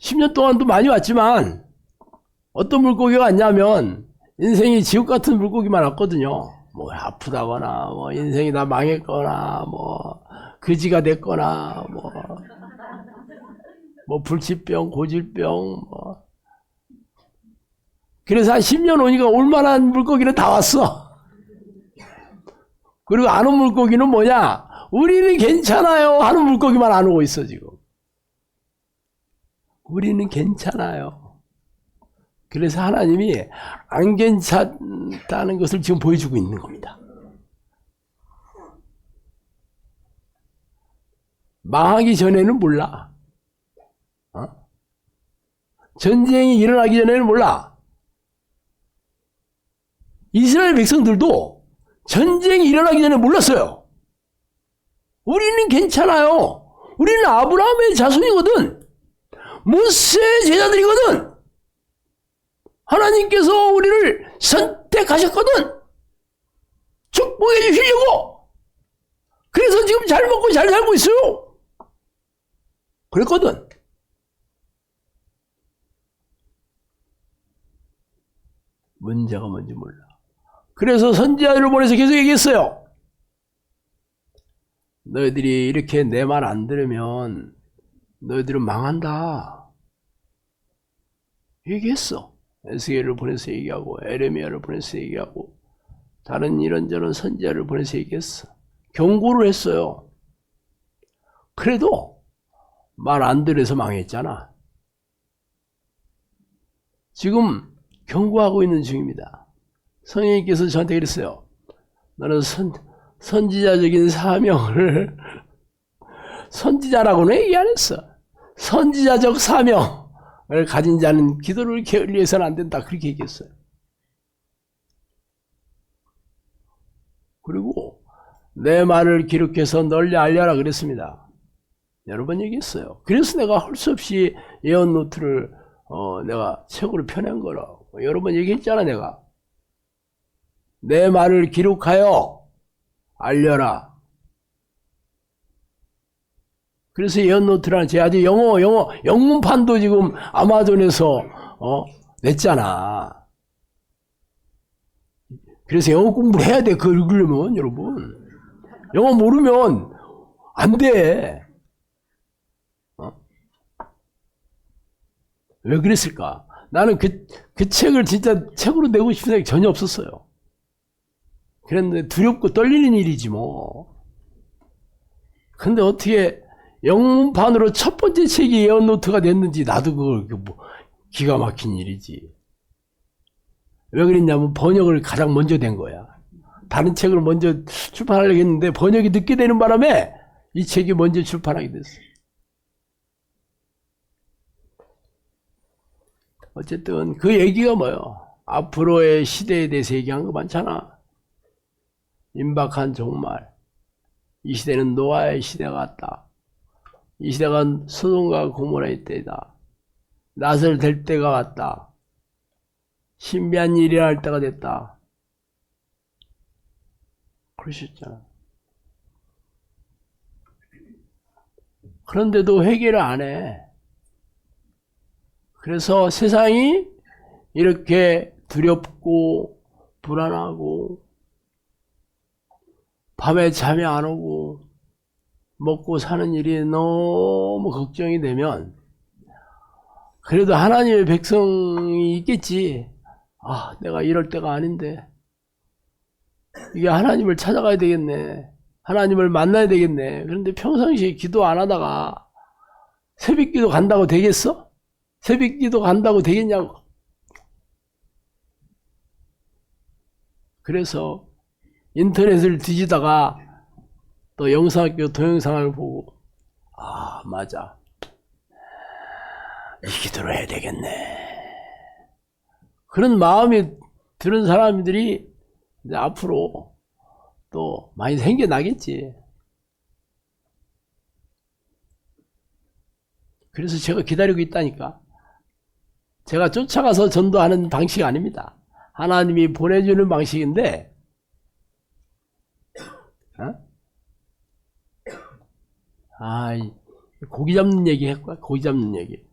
10년 동안도 많이 왔지만 어떤 물고기가 왔냐면 인생이 지옥 같은 물고기만 왔거든요. 뭐 아프다거나 뭐 인생이 다 망했거나 뭐 거지가 됐거나 뭐 불치병, 고질병 뭐. 그래서 한 10년 오니까 올만한 물고기는 다 왔어. 그리고 안 온 물고기는 뭐냐? 우리는 괜찮아요 하는 물고기만 안 오고 있어 지금. 우리는 괜찮아요. 그래서 하나님이 안 괜찮다는 것을 지금 보여주고 있는 겁니다. 망하기 전에는 몰라. 전쟁이 일어나기 전에는 몰라. 이스라엘 백성들도 전쟁이 일어나기 전에 몰랐어요. 우리는 괜찮아요. 우리는 아브라함의 자손이거든. 모세의 제자들이거든. 하나님께서 우리를 선택하셨거든. 축복해 주시려고. 그래서 지금 잘 먹고 잘 살고 있어요. 그랬거든. 문제가 뭔지 몰라. 그래서 선지자를 보내서 계속 얘기했어요. 너희들이 이렇게 내 말 안 들으면 너희들은 망한다. 얘기했어. 에스겔을 보내서 얘기하고 에레미야를 보내서 얘기하고 다른 이런저런 선지자를 보내서 얘기했어. 경고를 했어요. 그래도 말 안 들어서 망했잖아. 지금 경고하고 있는 중입니다. 성령님께서 저한테 그랬어요. 너는 선지자적인 사명을 선지자라고는 얘기 안 했어. 선지자적 사명을 가진 자는 기도를 게을리해서는 안 된다. 그렇게 얘기했어요. 그리고 내 말을 기록해서 널리 알려라 그랬습니다. 여러 번 얘기했어요. 그래서 내가 할 수 없이 예언 노트를 내가 책으로 펴낸 거라고 여러 번 얘기했잖아. 내가 내 말을 기록하여 알려라. 그래서 예언 노트라는 제 아주 영문판도 지금 아마존에서 냈잖아. 그래서 영어 공부를 해야 돼. 그걸 읽으려면 여러분 영어 모르면 안 돼. 왜 그랬을까? 나는 그 책을 진짜 책으로 내고 싶은 생각이 전혀 없었어요. 그랬는데 두렵고 떨리는 일이지 뭐. 근데 어떻게 영문판으로 첫 번째 책이 예언 노트가 됐는지 나도 그걸 뭐 기가 막힌 일이지. 왜 그랬냐면 번역을 가장 먼저 된 거야. 다른 책을 먼저 출판하려고 했는데 번역이 늦게 되는 바람에 이 책이 먼저 출판하게 됐어. 어쨌든 그 얘기가 뭐예요? 앞으로의 시대에 대해서 얘기한 거 많잖아. 임박한 종말. 이 시대는 노아의 시대가 같다. 이 시대가 소돔과 고모라의 때다. 낫을 댈 때가 왔다. 신비한 일이 일어날 때가 됐다. 그러셨잖아. 그런데도 회개를 안 해. 그래서 세상이 이렇게 두렵고 불안하고 밤에 잠이 안 오고 먹고 사는 일이 너무 걱정이 되면 그래도 하나님의 백성이 있겠지. 아, 내가 이럴 때가 아닌데 이게 하나님을 찾아가야 되겠네. 하나님을 만나야 되겠네. 그런데 평상시에 기도 안 하다가 새벽기도 간다고 되겠어? 새벽기도 간다고 되겠냐고. 그래서 인터넷을 뒤지다가 또 영상학교 동영상을 보고 아 맞아 이 기도를 해야 되겠네. 그런 마음이 드는 사람들이 이제 앞으로 또 많이 생겨나겠지. 그래서 제가 기다리고 있다니까. 제가 쫓아가서 전도하는 방식이 아닙니다. 하나님이 보내주는 방식인데 고기 잡는 얘기 했고 고기 잡는 얘기.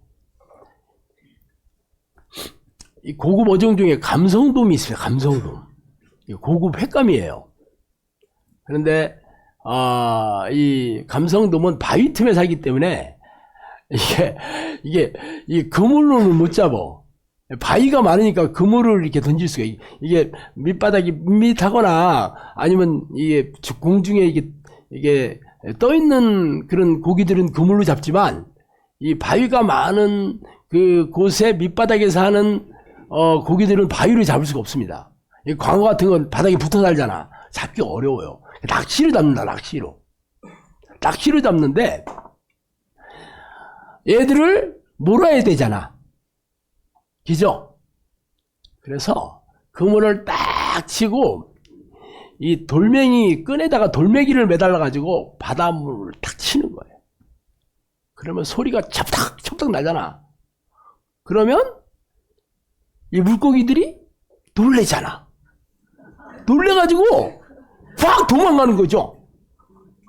이 고급 어종 중에 감성돔이 있어요. 감성돔. 고급 횟감이에요. 그런데 이 감성돔은 바위 틈에 살기 때문에 이게 이 그물로는 못 잡아. 바위가 많으니까 그물을 이렇게 던질 수가 이게 밑바닥이 밋밋하거나 아니면 이게 공중에 이게 떠 있는 그런 고기들은 그물로 잡지만 이 바위가 많은 그 곳에 밑바닥에 사는 고기들은 바위를 잡을 수가 없습니다. 이 광어 같은 건 바닥에 붙어 살잖아. 잡기 어려워요. 낚시를 잡는다. 낚시를 잡는데 얘들을 몰아야 되잖아. 그죠? 그래서 그물을 딱 치고 이 돌멩이 끈에다가 돌멩이를 매달아 가지고 바닷물을 탁 치는 거예요. 그러면 소리가 찹탁 나잖아. 그러면 이 물고기들이 놀래잖아. 놀래가지고 확 도망가는 거죠.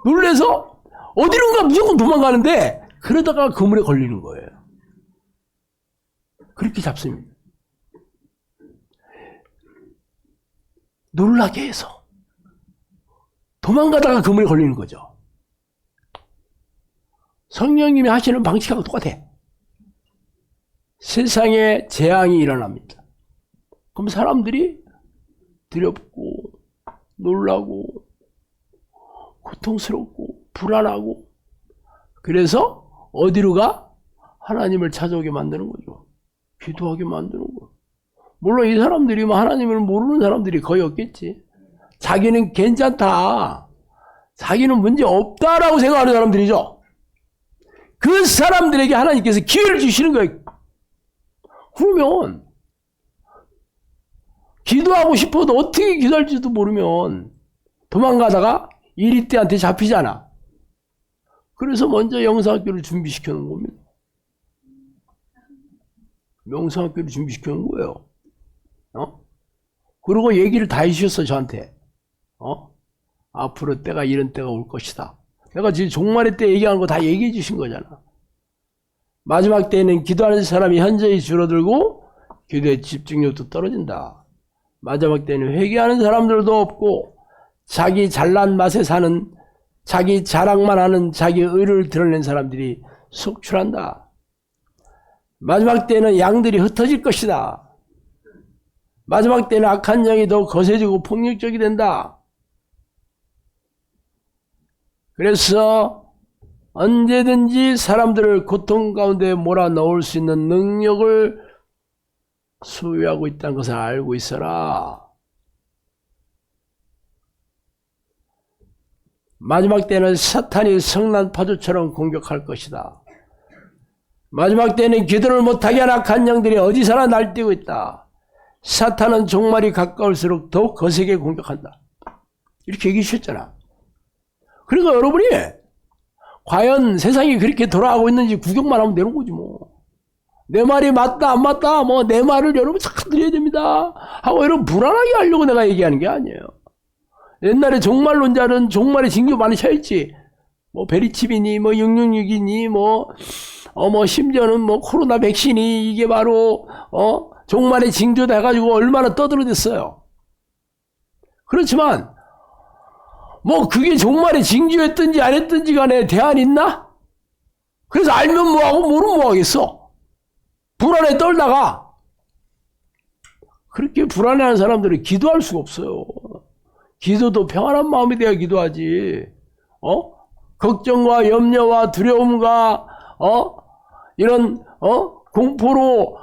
놀래서 어디론가 무조건 도망가는데 그러다가 그물에 걸리는 거예요. 그렇게 잡습니다. 놀라게 해서 도망가다가 그물에 걸리는 거죠. 성령님이 하시는 방식하고 똑같아. 세상에 재앙이 일어납니다. 그럼 사람들이 두렵고 놀라고 고통스럽고 불안하고 그래서 어디로 가? 하나님을 찾아오게 만드는 거죠. 기도하게 만드는 거예요. 물론 이 사람들이 하나님을 모르는 사람들이 거의 없겠지. 자기는 괜찮다. 자기는 문제 없다라고 생각하는 사람들이죠. 그 사람들에게 하나님께서 기회를 주시는 거예요. 그러면 기도하고 싶어도 어떻게 기도할지도 모르면 도망가다가 이리떼한테 잡히잖아. 그래서 먼저 영성학교를 준비시켜 놓은 겁니다. 영성학교를 준비시켜 놓은 거예요. 그리고 얘기를 다 해주셨어, 저한테. 앞으로 때가 이런 때가 올 것이다. 내가 지금 종말의 때 얘기하는 거 다 얘기해 주신 거잖아. 마지막 때에는 기도하는 사람이 현저히 줄어들고 기도의 집중력도 떨어진다. 마지막 때는 회개하는 사람들도 없고 자기 잘난 맛에 사는 자기 자랑만 하는 자기 의를 드러낸 사람들이 속출한다. 마지막 때는 양들이 흩어질 것이다. 마지막 때는 악한 영이 더 거세지고 폭력적이 된다. 그래서 언제든지 사람들을 고통 가운데 몰아넣을 수 있는 능력을 소유하고 있다는 것을 알고 있어라. 마지막 때는 사탄이 성난 파도처럼 공격할 것이다. 마지막 때는 기도를 못하게 하는 악한 영들이 어디서나 날뛰고 있다. 사탄은 종말이 가까울수록 더욱 거세게 공격한다. 이렇게 얘기해 주셨잖아. 그러니까 여러분이 과연 세상이 그렇게 돌아가고 있는지 구경만 하면 되는 거지 뭐. 내 말이 맞다 안 맞다 뭐 내 말을 여러분 잘 들어야 됩니다 하고 여러분 불안하게 하려고 내가 얘기하는 게 아니에요. 옛날에 종말론자는 종말의 징조 많이 쳐있지. 뭐 베리칩이니 뭐 666이니 뭐 심지어는 뭐 코로나 백신이 이게 바로 종말의 징조다 해가지고 얼마나 떠들어댔어요. 그렇지만 뭐 그게 종말의 징조였든지 안 했든지 간에 대안이 있나? 그래서 알면 뭐하고 모르면 뭐하겠어. 불안에 떨다가 그렇게 불안해하는 사람들은 기도할 수가 없어요. 기도도 평안한 마음이 돼야 기도하지. 걱정과 염려와 두려움과 이런 공포로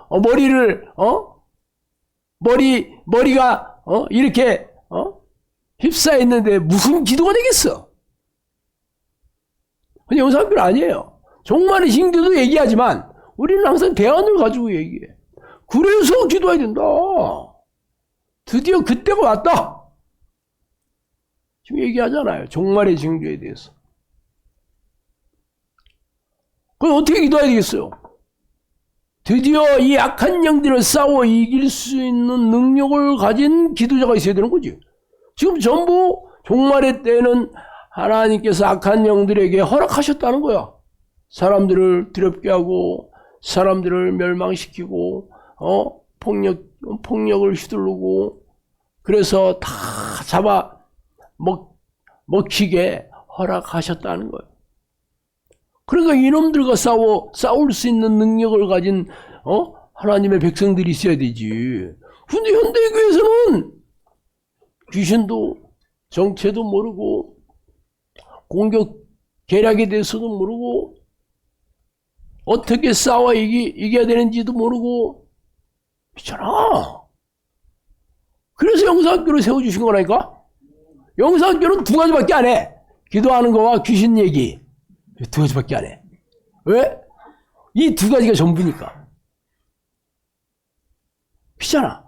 머리가 이렇게 휩싸여 있는데 무슨 기도가 되겠어? 근데 영상교는 아니에요. 종말의 징조도 얘기하지만 우리는 항상 대안을 가지고 얘기해. 그래서 기도해야 된다. 드디어 그때가 왔다. 지금 얘기하잖아요. 종말의 징조에 대해서. 그럼 어떻게 기도해야 되겠어요? 드디어 이 악한 영들을 싸워 이길 수 있는 능력을 가진 기도자가 있어야 되는 거지. 지금 전부 종말의 때는 하나님께서 악한 영들에게 허락하셨다는 거야. 사람들을 두렵게 하고 사람들을 멸망시키고 폭력을 휘두르고 그래서 다 잡아 먹히게 허락하셨다는 거예요. 그러니까 이놈들과 싸울 수 있는 능력을 가진 하나님의 백성들이 있어야 되지. 근데 현대교회에서는 귀신도 정체도 모르고 공격 계략에 대해서도 모르고 어떻게 싸워 이겨야 되는지도 모르고 있잖아. 그래서 영상학교를 세워주신 거라니까. 영상학교는 두 가지밖에 안 해. 기도하는 거와 귀신 얘기. 두 가지밖에 안 해. 왜? 이 두 가지가 전부니까. 피잖아.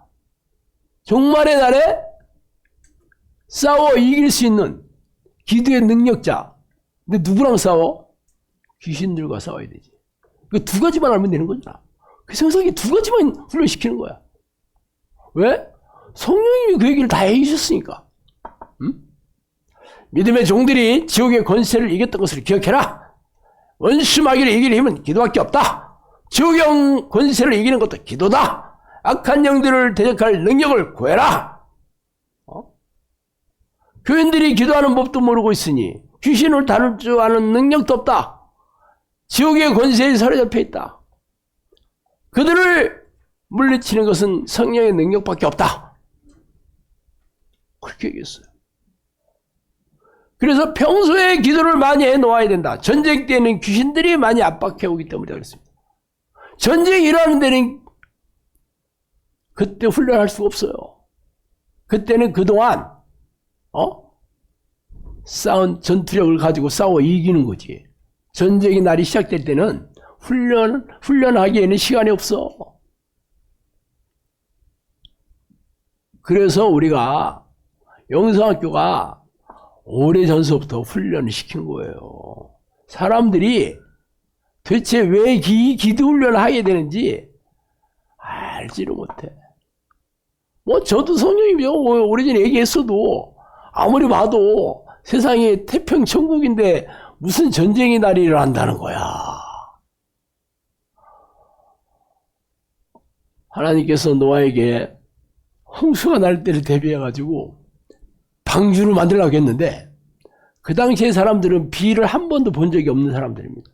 종말의 날에 싸워 이길 수 있는 기도의 능력자. 근데 누구랑 싸워? 귀신들과 싸워야 되지. 그 두 가지만 알면 되는 거잖아. 그래서 성경이 두 가지만 훈련시키는 거야. 왜? 성령님이 그 얘기를 다 해주셨으니까. 응? 믿음의 종들이 지옥의 권세를 이겼던 것을 기억해라. 원수 마귀를 이길 힘은 기도밖에 없다. 지옥의 권세를 이기는 것도 기도다. 악한 영들을 대적할 능력을 구해라. 교인들이 기도하는 법도 모르고 있으니 귀신을 다룰 줄 아는 능력도 없다. 지옥의 권세에 사로잡혀 있다. 그들을 물리치는 것은 성령의 능력밖에 없다. 그렇게 얘기했어요. 그래서 평소에 기도를 많이 해놓아야 된다. 전쟁 때는 귀신들이 많이 압박해 오기 때문에 그렇습니다. 전쟁이 일어나는 데는 그때 훈련할 수가 없어요. 그때는 그동안 쌓은 전투력을 가지고 싸워 이기는 거지. 전쟁의 날이 시작될 때는 훈련하기에는 시간이 없어. 그래서 우리가 영성학교가 오래전서부터 훈련을 시킨 거예요. 사람들이 도대체 왜 기도 훈련을 하게 되는지 알지를 못해. 뭐 저도 성령님이 오래전에 얘기했어도 아무리 봐도 세상이 태평천국인데 무슨 전쟁의 날이 일어난다는 거야. 하나님께서 노아에게 홍수가 날 때를 대비해가지고 방주를 만들려고 했는데 그 당시에 사람들은 비를 한 번도 본 적이 없는 사람들입니다.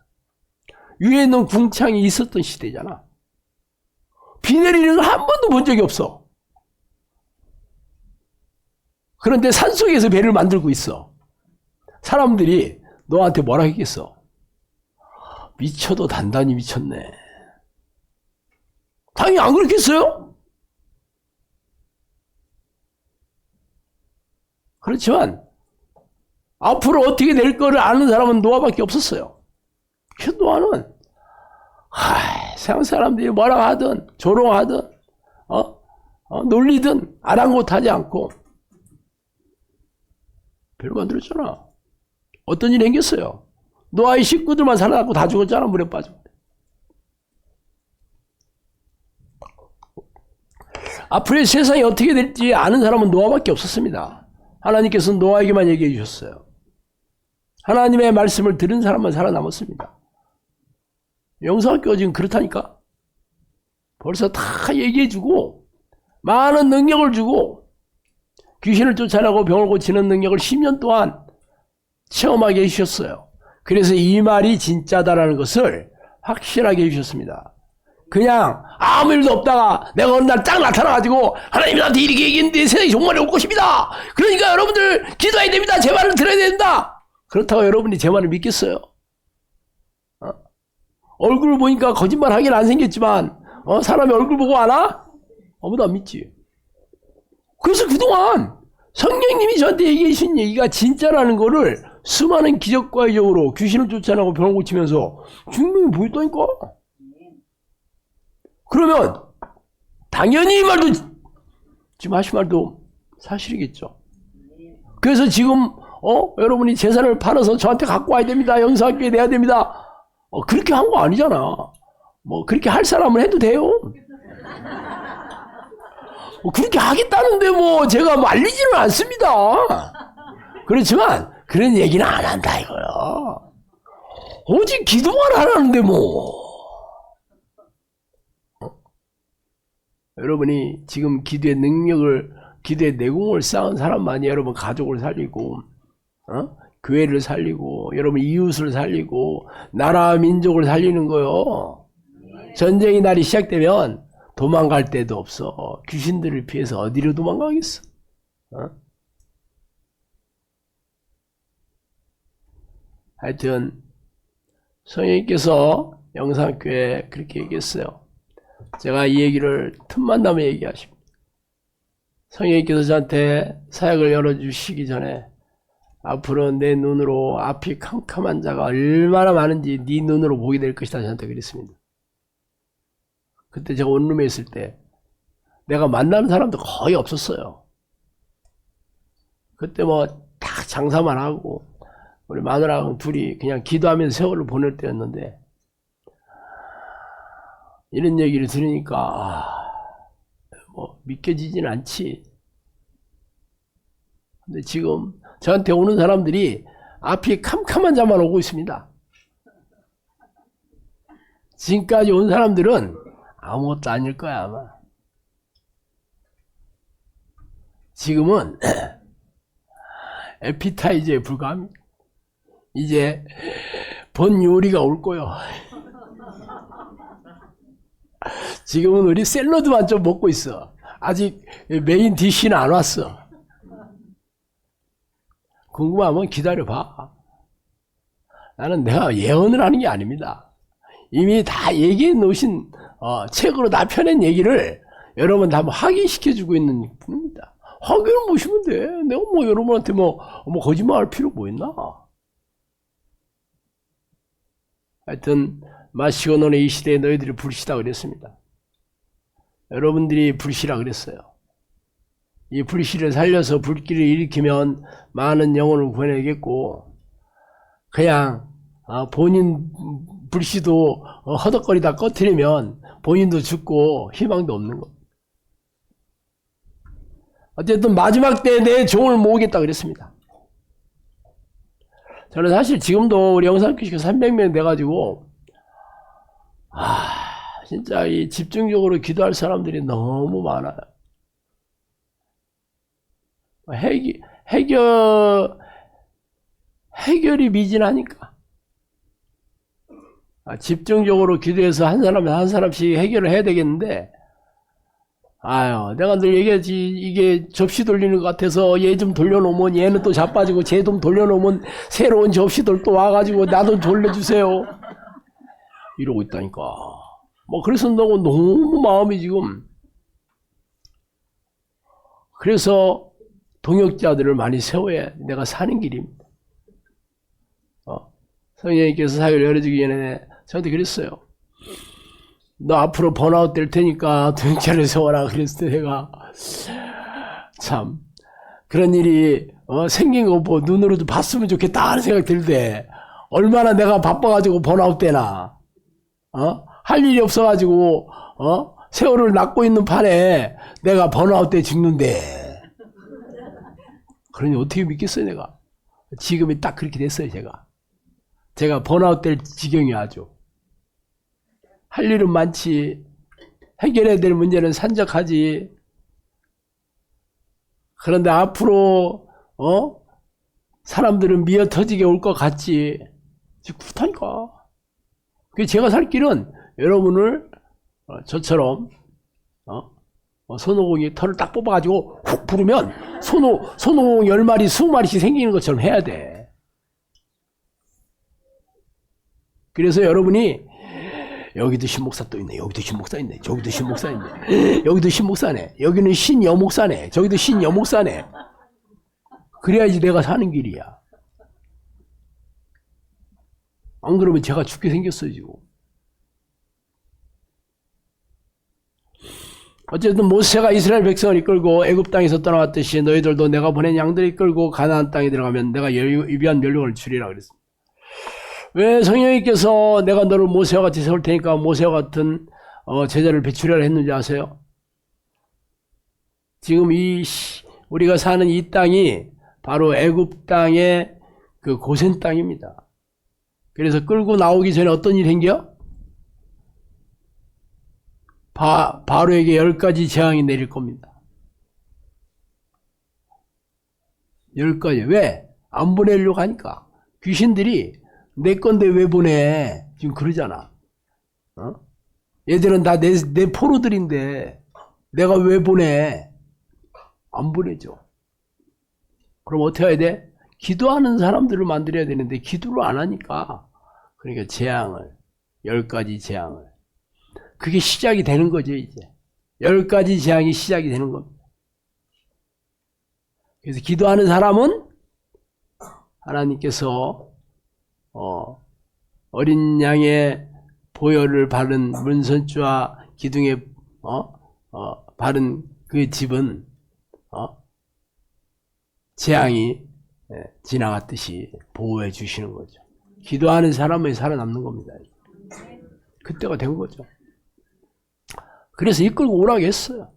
위에는 궁창이 있었던 시대잖아. 비 내리는 거 한 번도 본 적이 없어. 그런데 산속에서 배를 만들고 있어. 사람들이 너한테 뭐라 했겠어? 미쳐도 단단히 미쳤네. 당연히 안 그렇겠어요? 그렇지만 앞으로 어떻게 될 거를 아는 사람은 노아밖에 없었어요. 그 노아는 세상 사람들이 뭐라 하든 조롱하든 놀리든 아랑곳하지 않고 배를 만들었잖아. 어떤 일이 생겼어요? 노아의 식구들만 살아남고 다 죽었잖아. 물에 빠져. 앞으로의 세상이 어떻게 될지 아는 사람은 노아밖에 없었습니다. 하나님께서는 노아에게만 얘기해 주셨어요. 하나님의 말씀을 들은 사람만 살아남았습니다. 영성학교가 지금 그렇다니까. 벌써 다 얘기해 주고 많은 능력을 주고 귀신을 쫓아내고 병을 고치는 능력을 10년 동안 체험하게 해주셨어요. 그래서 이 말이 진짜다라는 것을 확실하게 해주셨습니다. 그냥 아무 일도 없다가 내가 어느 날 딱 나타나가지고 하나님이 나한테 이렇게 얘기했는데 세상이 종말이 올 것입니다. 그러니까 여러분들 기도해야 됩니다. 제 말을 들어야 된다. 그렇다고 여러분이 제 말을 믿겠어요? 얼굴을 보니까 거짓말 하긴 안 생겼지만 사람이 얼굴 보고 아나? 아무도 안 믿지. 그래서 그동안 성령님이 저한테 얘기해 주신 얘기가 진짜라는 거를 수많은 기적과 이적으로 귀신을 쫓아내고 병을 고치면서 증명이 보였다니까. 그러면 당연히 이 말도 지금 하신 말도 사실이겠죠. 그래서 지금 여러분이 재산을 팔아서 저한테 갖고 와야 됩니다. 영성학교에 내야 됩니다. 그렇게 한 거 아니잖아. 뭐 그렇게 할 사람은 해도 돼요. 그렇게 하겠다는데 뭐 제가 말리지는 않습니다. 그렇지만 그런 얘기는 안 한다 이거요. 오직 기도만 하라는데 뭐. 여러분이 지금 기도의 능력을, 기도의 내공을 쌓은 사람만이 여러분 가족을 살리고 교회를 살리고 여러분 이웃을 살리고 나라 민족을 살리는 거요. 전쟁의 날이 시작되면 도망갈 데도 없어. 귀신들을 피해서 어디로 도망가겠어? 어? 하여튼 성령님께서 영산교회에 그렇게 얘기했어요. 제가 이 얘기를 틈만 나면 얘기하십니다. 성령님께서 저한테 사역을 열어주시기 전에 앞으로 내 눈으로 앞이 캄캄한 자가 얼마나 많은지 네 눈으로 보게 될 것이다 저한테 그랬습니다. 그때 제가 원룸에 있을 때 내가 만나는 사람도 거의 없었어요. 그때 뭐 딱 장사만 하고 우리 마누라랑 둘이 그냥 기도하면서 세월을 보낼 때였는데 이런 얘기를 들으니까 뭐 믿겨지진 않지. 근데 지금 저한테 오는 사람들이 앞이 캄캄한 자만 오고 있습니다. 지금까지 온 사람들은 아무것도 아닐 거야 아마. 지금은 에피타이저에 불과합니다. 이제 본 요리가 올 거요. 지금은 우리 샐러드만 좀 먹고 있어. 아직 메인 디쉬는 안 왔어. 궁금하면 기다려봐. 나는 내가 예언을 하는 게 아닙니다. 이미 다 얘기해 놓으신 책으로 다 펴낸 얘기를 여러분 다 확인시켜주고 있는 분입니다. 확인을 보시면 돼. 내가 뭐 여러분한테 뭐 거짓말할 필요 뭐 있나? 하여튼 마시고 노는 이 시대에 너희들이 불시다 그랬습니다. 여러분들이 불시라 그랬어요. 이 불시를 살려서 불길을 일으키면 많은 영혼을 구해내겠고 그냥 본인 불시도 허덕거리다 꺼트리면 본인도 죽고 희망도 없는 거. 어쨌든 마지막 때에 내 종을 모으겠다 그랬습니다. 저는 사실 지금도 우리 영산교회가 300명 돼가지고 진짜 이 집중적으로 기도할 사람들이 너무 많아요. 해결이 미진하니까. 집중적으로 기도해서 한 사람씩 해결을 해야 되겠는데, 내가 늘 얘기하지, 이게 접시 돌리는 것 같아서 얘 좀 돌려놓으면 얘는 또 자빠지고 쟤 좀 돌려놓으면 새로운 접시들 또 와가지고 나도 돌려주세요. 이러고 있다니까. 그래서 너무 마음이 지금. 그래서 동역자들을 많이 세워야 내가 사는 길입니다. 성령님께서 사역을 열어주기 전에 저한테 그랬어요. 너 앞으로 번아웃 될 테니까 동역자를 세워라. 그랬을 때 내가 참 그런 일이 생긴 거 보고 눈으로도 봤으면 좋겠다 하는 생각 들대. 얼마나 내가 바빠가지고 번아웃 되나. 할 일이 없어가지고 세월을 낳고 있는 판에 내가 번아웃 때 죽는데. 그러니 어떻게 믿겠어요 내가. 지금이 딱 그렇게 됐어요 제가 번아웃 될 지경이 아주. 할 일은 많지. 해결해야 될 문제는 산적하지. 그런데 앞으로 사람들은 미어터지게 올 것 같지. 그렇다니까. 제가 살 길은 여러분을 저처럼 손오공이 털을 딱 뽑아가지고 훅 부르면 손오공 10마리 20마리씩 생기는 것처럼 해야 돼. 그래서 여러분이 여기도 신목사 또 있네. 여기도 신목사 있네. 저기도 신목사 있네. 여기도 신목사네. 여기는 신여목사네. 저기도 신여목사네. 그래야지 내가 사는 길이야. 안 그러면 제가 죽게 생겼어요 지금. 어쨌든 모세가 이스라엘 백성을 이끌고 애굽 땅에서 떠나왔듯이 너희들도 내가 보낸 양들을 이끌고 가나안 땅에 들어가면 내가 위대한 멸망을 주리라 그랬습니다. 왜 성령님께서 내가 너를 모세와 같이 세울 테니까 모세와 같은 제자를 배출하라 했는지 아세요? 지금 우리가 사는 이 땅이 바로 애굽 땅의 그 고센 땅입니다. 그래서 끌고 나오기 전에 어떤 일이 생겨? 바로에게 10가지 재앙이 내릴 겁니다. 10가지. 왜? 안 보내려고 하니까. 귀신들이 내 건데 왜 보내? 지금 그러잖아. 얘들은 다 내 포로들인데 내가 왜 보내? 안 보내죠. 그럼 어떻게 해야 돼? 기도하는 사람들을 만들어야 되는데 기도를 안 하니까 그러니까 재앙을 10가지 재앙을 그게 시작이 되는 거죠. 이제 10가지 재앙이 시작이 되는 겁니다. 그래서 기도하는 사람은 하나님께서 어린 양의 보혈을 바른 문선주와 기둥에 바른 그 집은 재앙이 지나갔듯이 보호해 주시는 거죠. 기도하는 사람이 살아남는 겁니다. 그때가 된 거죠. 그래서 이끌고 오라고 했어요.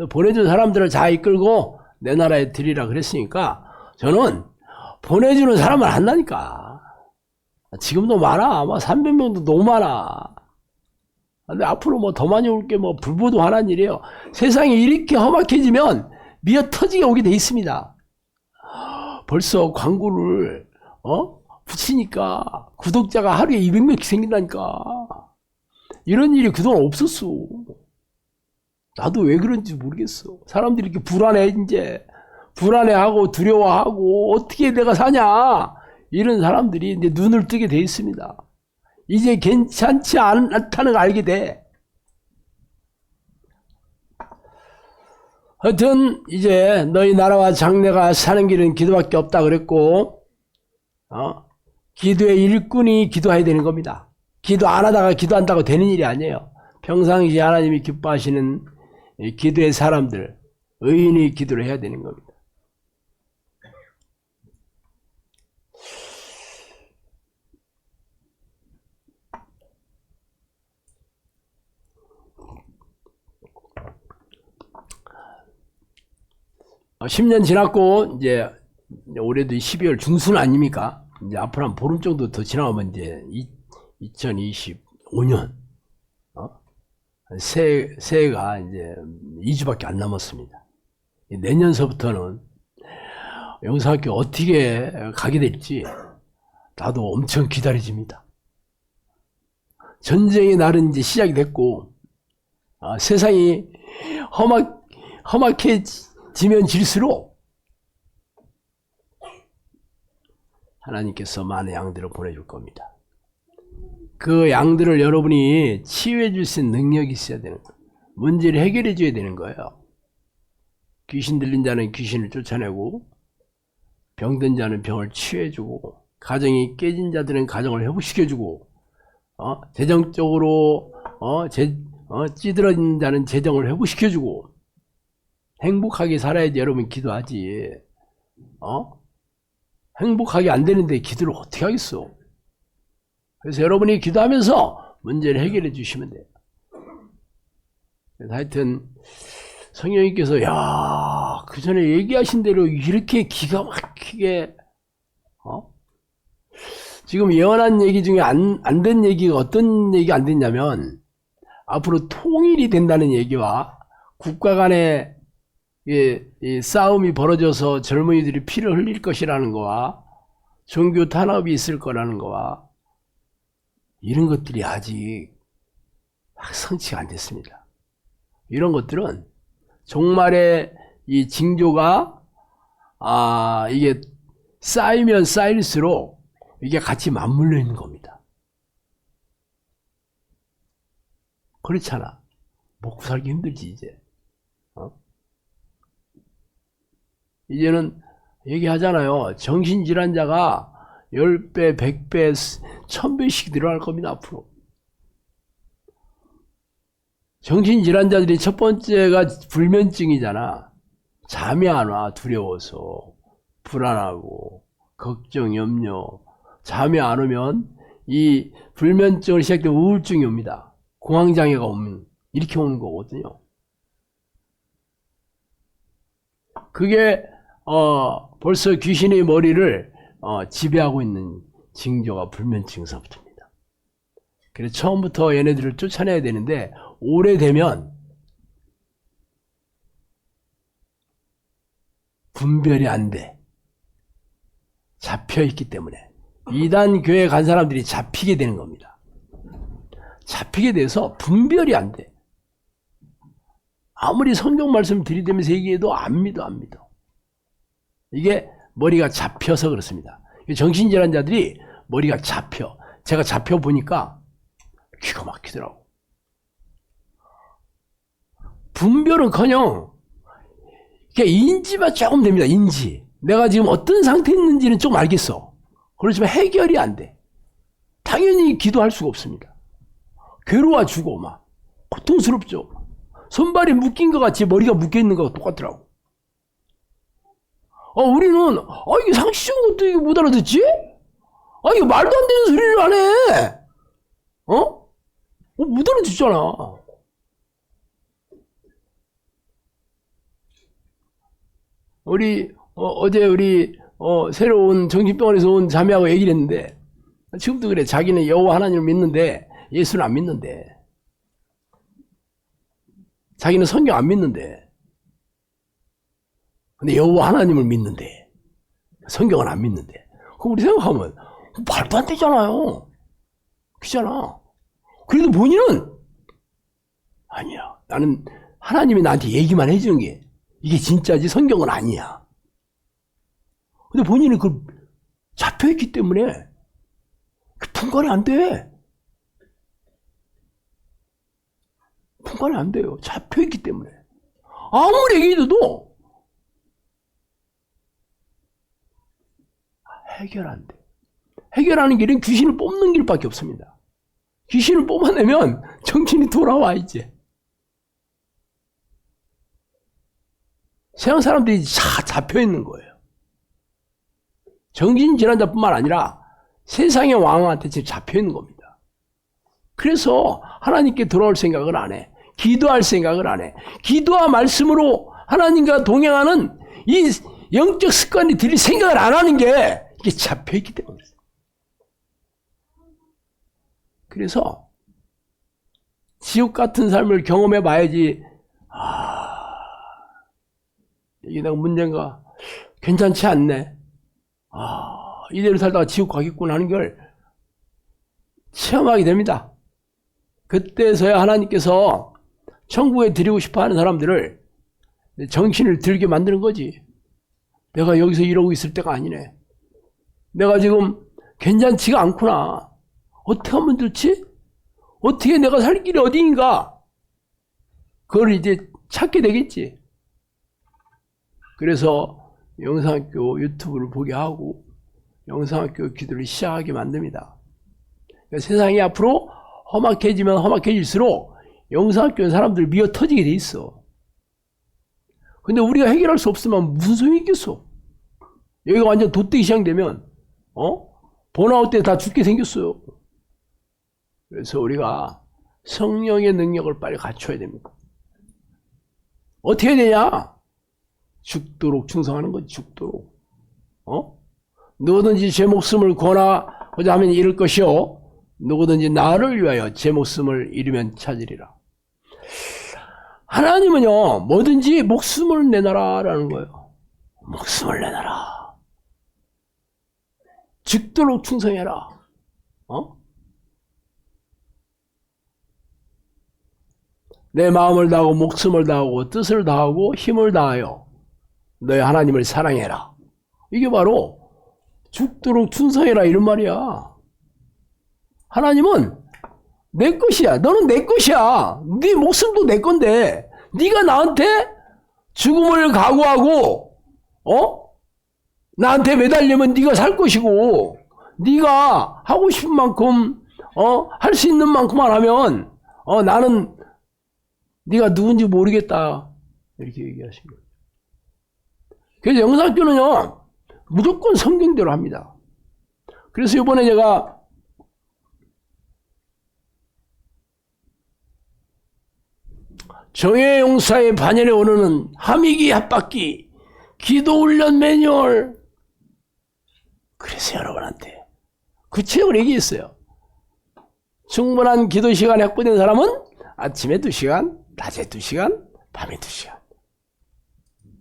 보내준 사람들을 다 이끌고 내 나라에 들이라 그랬으니까 저는 보내주는 사람을 한다니까. 지금도 많아. 아마 300명도 너무 많아. 근데 앞으로 뭐 더 많이 올 게 뭐 불보듯하는 일이에요. 세상이 이렇게 험악해지면 미어 터지게 오게 돼 있습니다. 벌써 광고를 붙이니까 구독자가 하루에 200명씩 생긴다니까. 이런 일이 그동안 없었어. 나도 왜 그런지 모르겠어. 사람들이 이렇게 불안해. 이제 불안해하고 두려워하고 어떻게 내가 사냐 이런 사람들이 이제 눈을 뜨게 돼 있습니다. 이제 괜찮지 않다는 걸 알게 돼. 하여튼 이제 너희 나라와 장래가 사는 길은 기도밖에 없다 그랬고 기도의 일꾼이 기도해야 되는 겁니다. 기도 안 하다가 기도한다고 되는 일이 아니에요. 평상시 하나님이 기뻐하시는 기도의 사람들, 의인이 기도를 해야 되는 겁니다. 어, 10년 지났고 이제 올해도 12월 중순 아닙니까? 이제 앞으로 한 보름 정도 더 지나가면 이제 2025년 새해가 이제 2주밖에 안 남았습니다. 내년서부터는 영상학교 어떻게 가게 될지 나도 엄청 기다려집니다. 전쟁의 날은 이제 시작이 됐고 세상이 험악해지면 질수록 하나님께서 많은 양들을 보내줄 겁니다. 그 양들을 여러분이 치유해 줄 수 있는 능력이 있어야 되는 거예요. 문제를 해결해 줘야 되는 거예요. 귀신 들린 자는 귀신을 쫓아내고 병든 자는 병을 치유해 주고 가정이 깨진 자들은 가정을 회복시켜 주고 재정적으로 찌들어진 자는 재정을 회복시켜 주고 행복하게 살아야지 여러분 기도하지. 행복하게 안 되는데 기도를 어떻게 하겠어? 그래서 여러분이 기도하면서 문제를 해결해 주시면 돼요. 하여튼 성령님께서 그 전에 얘기하신 대로 이렇게 기가 막히게 지금 예언한 얘기 중에 안 된 얘기가 어떤 얘기가 안 됐냐면 앞으로 통일이 된다는 얘기와 국가 간의 이 싸움이 벌어져서 젊은이들이 피를 흘릴 것이라는 거와 종교 탄압이 있을 거라는 거와 이런 것들이 아직 확성치가 안 됐습니다. 이런 것들은 종말의 이 징조가 이게 쌓이면 쌓일수록 이게 같이 맞물려 있는 겁니다. 그렇잖아. 먹고 살기 힘들지 이제. 이제는 얘기하잖아요. 정신질환자가 10배, 100배, 1000배씩 늘어날 겁니다. 앞으로. 정신질환자들이 첫 번째가 불면증이잖아. 잠이 안 와. 두려워서. 불안하고 걱정, 염려. 잠이 안 오면 이 불면증을 시작되면 우울증이 옵니다. 공황장애가 오면 이렇게 오는 거거든요. 그게 벌써 귀신의 머리를 지배하고 있는 징조가 불면증서부터입니다. 그래서 처음부터 얘네들을 쫓아내야 되는데 오래되면 분별이 안 돼. 잡혀있기 때문에 이단 교회에 간 사람들이 잡히게 되는 겁니다. 잡히게 돼서 분별이 안 돼. 아무리 성경 말씀 들이대면서 얘기해도 안 믿어. 이게 머리가 잡혀서 그렇습니다. 정신질환자들이 머리가 잡혀. 제가 잡혀보니까 기가 막히더라고. 분별은커녕 인지만 조금 됩니다. 인지. 내가 지금 어떤 상태에 있는지는 좀 알겠어. 그렇지만 해결이 안 돼. 당연히 기도할 수가 없습니다. 괴로워 죽어 막. 고통스럽죠. 손발이 묶인 것 같이 머리가 묶여 있는 거가 똑같더라고. 우리는 이게 상식적인 것도 이게 못 알아듣지? 이게 말도 안 되는 소리를 안 해. 못 알아듣잖아. 어제 우리 새로운 정신병원에서 온 자매하고 얘기를 했는데, 지금도 그래. 자기는 여호와 하나님을 믿는데 예수는 안 믿는데, 자기는 성경 안 믿는데, 근데 여호와 하나님을 믿는데 성경은 안 믿는데. 그럼 우리 생각하면 말도 안 되잖아요. 그렇잖아. 그래도 본인은 아니야. 나는 하나님이 나한테 얘기만 해주는 게 이게 진짜지 성경은 아니야. 근데 본인은 그 잡혀있기 때문에 분간이 안 돼. 분간이 안 돼요. 잡혀있기 때문에. 아무리 얘기해도 해결 안 돼. 해결하는 길은 귀신을 뽑는 길밖에 없습니다. 귀신을 뽑아내면 정신이 돌아와 이제. 세상 사람들이 다 잡혀있는 거예요. 정신질환자뿐만 아니라 세상의 왕한테 지금 잡혀있는 겁니다. 그래서 하나님께 돌아올 생각을 안 해. 기도할 생각을 안 해. 기도와 말씀으로 하나님과 동행하는 이 영적 습관이 들일 생각을 안 하는 게 이게 잡혀있기 때문에. 그래서 지옥 같은 삶을 경험해 봐야지, 이게 내가 문제인가? 괜찮지 않네. 이대로 살다가 지옥 가겠구나 하는 걸 체험하게 됩니다. 그때서야 하나님께서 천국에 드리고 싶어 하는 사람들을 정신을 들게 만드는 거지. 내가 여기서 이러고 있을 때가 아니네. 내가 지금 괜찮지가 않구나. 어떻게 하면 좋지? 어떻게 내가 살 길이 어디인가? 그걸 이제 찾게 되겠지. 그래서 영상학교 유튜브를 보게 하고 영상학교 기도를 시작하게 만듭니다. 그러니까 세상이 앞으로 험악해지면 험악해질수록 영상학교는 사람들을 미어 터지게 돼 있어. 근데 우리가 해결할 수 없으면 무슨 소용이 있겠어? 여기가 완전 도떼기 시작되면 번아웃 때 다 죽게 생겼어요. 그래서 우리가 성령의 능력을 빨리 갖춰야 됩니다. 어떻게 해야 되냐? 죽도록 충성하는 거지. 죽도록. 누구든지 제 목숨을 권하고자 하면 잃을 것이요 누구든지 나를 위하여 제 목숨을 잃으면 찾으리라. 하나님은요 뭐든지 목숨을 내놔라 라는 거예요. 목숨을 내놔라. 죽도록 충성해라. 내 마음을 다하고 목숨을 다하고 뜻을 다하고 힘을 다하여 너의 하나님을 사랑해라. 이게 바로 죽도록 충성해라 이런 말이야. 하나님은 내 것이야. 너는 내 것이야. 네 목숨도 내 건데 네가 나한테 죽음을 각오하고 나한테 매달리면 네가 살 것이고 네가 하고 싶은 만큼 할 수 있는 만큼만 하면 나는 네가 누군지 모르겠다 이렇게 얘기하신 거예요. 그래서 영상학교는요 무조건 성경대로 합니다. 그래서 이번에 제가 정예용사의 반열에 오르는 함익이 합박기 기도훈련 매뉴얼, 그래서 여러분한테 그 책을 얘기했어요. 충분한 기도 시간이 확보된 사람은 아침에 2시간, 낮에 2시간, 밤에 2시간.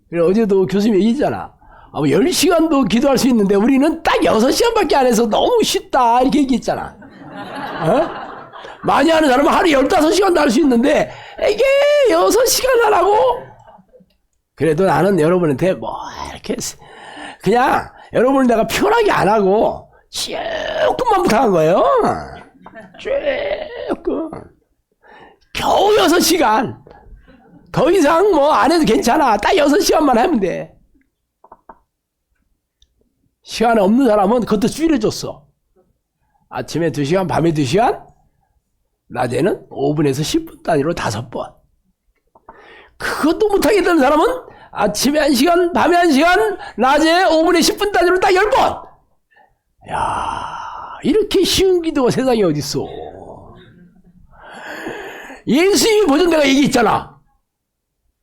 그래 어제도 교수님이 얘기했잖아. 10시간도 기도할 수 있는데 우리는 딱 6시간밖에 안 해서 너무 쉽다 이렇게 얘기했잖아. 많이 하는 사람은 하루 15시간도 할 수 있는데 이게 6시간 하라고? 그래도 나는 여러분한테 뭐 이렇게 그냥 여러분을 내가 편하게 안 하고 조금만 부탁한 거예요. 조금. 겨우 6시간. 더 이상 뭐 안 해도 괜찮아. 딱 6시간만 하면 돼. 시간이 없는 사람은 그것도 줄여줬어. 아침에 2시간, 밤에 2시간, 낮에는 5분에서 10분 단위로 5번. 그것도 못하게 되는 사람은 아침에 1시간, 밤에 1시간, 낮에 5분에 10분 단위로 딱 10번. 야, 이렇게 쉬운 기도가 세상에 어딨어. 예수님이 보전 내가 얘기했잖아.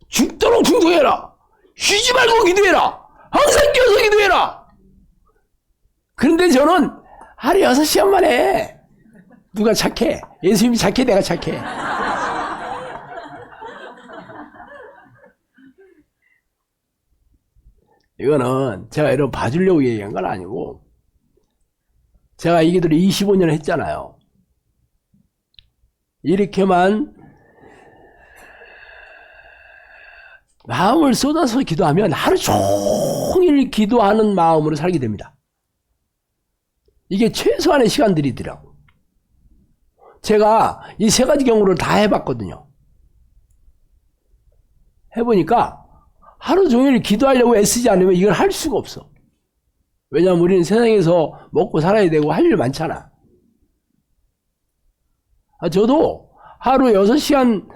죽도록 충성해라. 쉬지 말고 기도해라. 항상 끼어서 기도해라. 그런데 저는 하루 6시간 만에 누가 착해? 예수님이 착해? 내가 착해? 이거는 제가 여러분 봐주려고 얘기한 건 아니고 제가 이 기도를 25년 했잖아요. 이렇게만 마음을 쏟아서 기도하면 하루 종일 기도하는 마음으로 살게 됩니다. 이게 최소한의 시간들이더라고. 제가 이 3가지 경우를 다 해봤거든요. 해보니까 하루 종일 기도하려고 애쓰지 않으면 이걸 할 수가 없어. 왜냐하면 우리는 세상에서 먹고 살아야 되고 할 일 많잖아. 저도 하루 6시간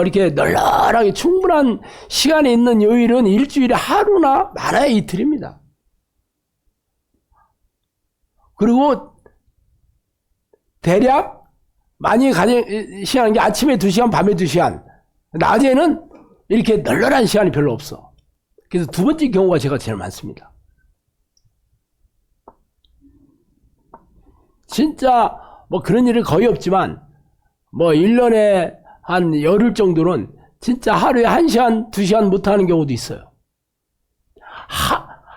이렇게 널널하게 충분한 시간이 있는 요일은 일주일에 하루나 많아야 이틀입니다. 그리고 대략 많이 가진 시간인 게 아침에 2시간, 밤에 2시간. 낮에는 이렇게 널널한 시간이 별로 없어. 그래서 2번째 경우가 제가 제일 많습니다. 진짜 뭐 그런 일은 거의 없지만 뭐 1년에 한 열흘 정도는 진짜 하루에 1시간, 2시간 못하는 경우도 있어요.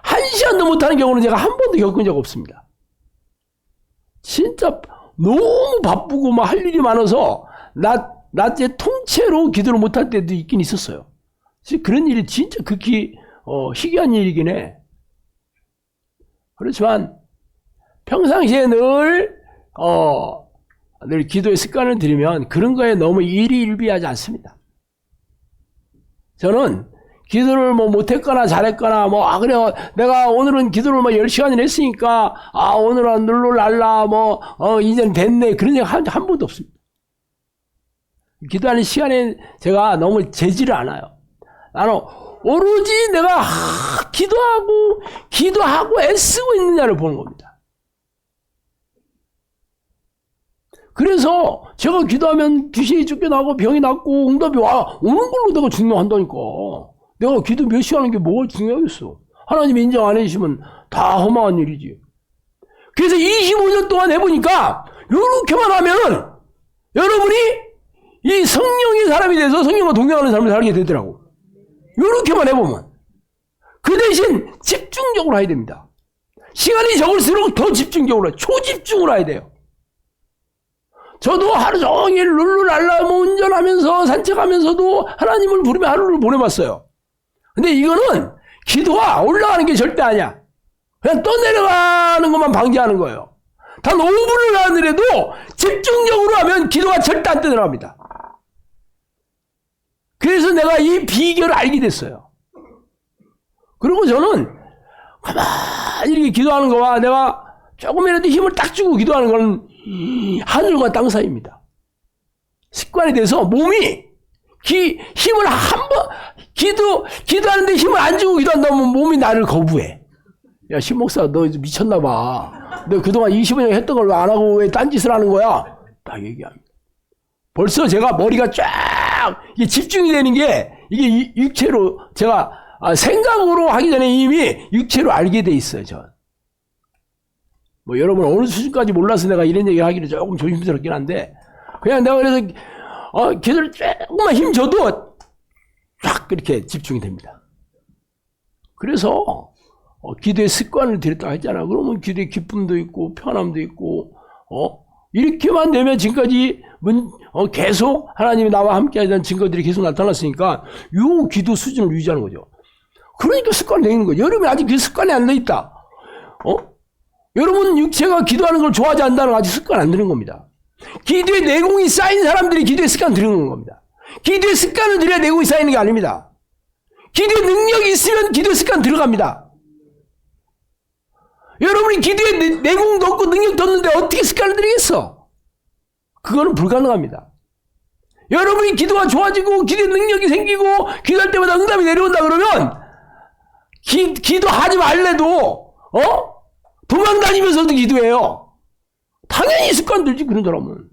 1시간도 못하는 경우는 제가 한 번도 겪은 적 없습니다. 진짜 너무 바쁘고 막 할 일이 많아서 낮에 통째로 기도를 못할 때도 있긴 있었어요. 그런 일이 진짜 극히 희귀한 일이긴 해. 그렇지만 평상시에 늘 기도의 습관을 들이면 그런 거에 너무 일희일비하지 않습니다. 저는 기도를 뭐 못했거나 잘했거나 그래 내가 오늘은 기도를 뭐 10시간이나 했으니까 오늘은 룰루랄라 이제는 됐네 그런 생각 한 번도 없습니다. 기도하는 시간에 제가 너무 재지를 않아요. 나는 오로지 내가 기도하고 애쓰고 있느냐를 보는 겁니다. 그래서 제가 기도하면 귀신이 쫓겨나고 병이 낫고 응답이 오는 걸로 내가 증명한다니까. 내가 기도 몇 시간 하는 게 뭐가 중요하겠어. 하나님이 인정 안 해주시면 다 허망한 일이지. 그래서 25년 동안 해보니까 이렇게만 하면은 여러분이 이 성령의 사람이 돼서 성령과 동행하는 삶을 살게 되더라고. 이렇게만 해보면. 그 대신 집중적으로 해야 됩니다. 시간이 적을수록 더 집중적으로 초집중으로 해야 돼요. 저도 하루 종일 룰루랄라 운전하면서 산책하면서도 하나님을 부르며 하루를 보내봤어요. 근데 이거는 기도가 올라가는 게 절대 아니야. 그냥 떠내려가는 것만 방지하는 거예요. 단 5분을 하더라도 집중적으로 하면 기도가 절대 안 떠내려갑니다. 그래서 내가 이 비결을 알게 됐어요. 그리고 저는 가만히 이렇게 기도하는 거와 내가 조금이라도 힘을 딱 주고 기도하는 건 하늘과 땅 사이입니다. 습관이 돼서 몸이 힘을 기도하는데 힘을 안 주고 기도한다면 몸이 나를 거부해. 야, 신목사, 너 미쳤나 봐. 너 그동안 25년 했던 걸 왜 안 하고 왜 딴짓을 하는 거야? 딱 얘기합니다. 벌써 제가 머리가 쫙 집중이 되는 게 이게 육체로 제가 생각으로 하기 전에 이미 육체로 알게 돼 있어요, 저. 여러분 어느 수준까지 몰라서 내가 이런 얘기를 하기는 조금 조심스럽긴 한데 그냥 내가 그래서 기도를 조금만 힘 줘도 쫙 그렇게 집중이 됩니다. 그래서 기도의 습관을 들였다고 했잖아. 그러면 기도의 기쁨도 있고 편함도 있고 이렇게만 되면 지금까지 계속 하나님이 나와 함께 하는 증거들이 계속 나타났으니까 요 기도 수준을 유지하는 거죠. 그러니까 습관이 되는 거죠. 여러분이 아직 그 습관이 안 돼 있다. 여러분 육체가 기도하는 걸 좋아하지 않는다는 건 아직 습관 안 드는 겁니다. 기도의 내공이 쌓인 사람들이 기도의 습관 들는 겁니다. 기도의 습관을 들여야 내공이 쌓이는 게 아닙니다. 기도의 능력이 있으면 기도의 습관 들어갑니다. 여러분이 기도에 내공도 없고 능력도 없는데 어떻게 습관을 들이겠어? 그거는 불가능합니다. 여러분이 기도가 좋아지고 기도의 능력이 생기고 기도할 때마다 응답이 내려온다 그러면 기도하지 말래도 도망다니면서도 기도해요. 당연히 습관 들지 그런 사람은.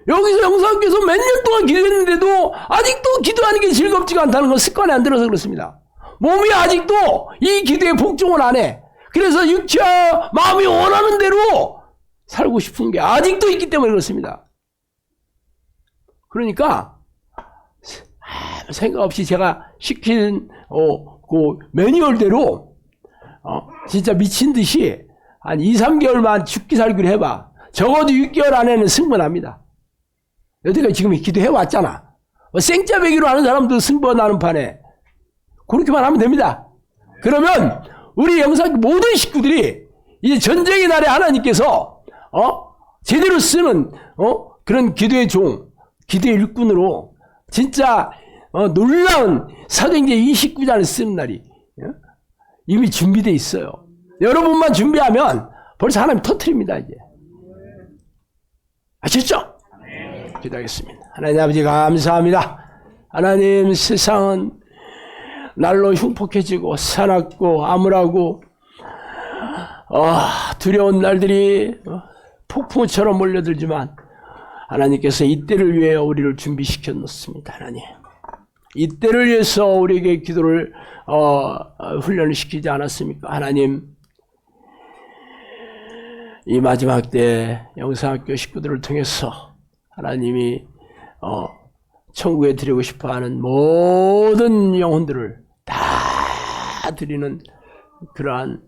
여기서 영사님께서 몇 년 동안 기도했는데도 아직도 기도하는 게 즐겁지가 않다는 건 습관이 안 들어서 그렇습니다. 몸이 아직도 이 기도에 복종을 안 해. 그래서 육체와 마음이 원하는 대로 살고 싶은 게 아직도 있기 때문에 그렇습니다. 그러니까 생각 없이 제가 시킨 그 매뉴얼대로 진짜 미친 듯이 한 2, 3개월만 죽기 살기를 해봐. 적어도 6개월 안에는 승부납니다. 여태까지 지금 기도해 왔잖아. 생짜배기로 하는 사람도 승부나는 판에 그렇게만 하면 됩니다. 그러면 우리 영상 모든 식구들이 이제 전쟁의 날에 하나님께서 제대로 쓰는 그런 기도의 종, 기도의 일꾼으로 진짜 놀라운 사도행전 29장을 쓰는 날이 이미 준비되어 있어요. 여러분만 준비하면 벌써 하나님 터뜨립니다. 이제 아셨죠? 기도하겠습니다. 하나님 아버지 감사합니다. 하나님 세상은 날로 흉폭해지고 사납고 암울하고 두려운 날들이 폭풍처럼 몰려들지만 하나님께서 이때를 위해 우리를 준비시켜 놓습니다. 하나님 이때를 위해서 우리에게 기도를 훈련을 시키지 않았습니까? 하나님 이 마지막 때 영상학교 식구들을 통해서 하나님이 천국에 드리고 싶어하는 모든 영혼들을 다 드리는 그러한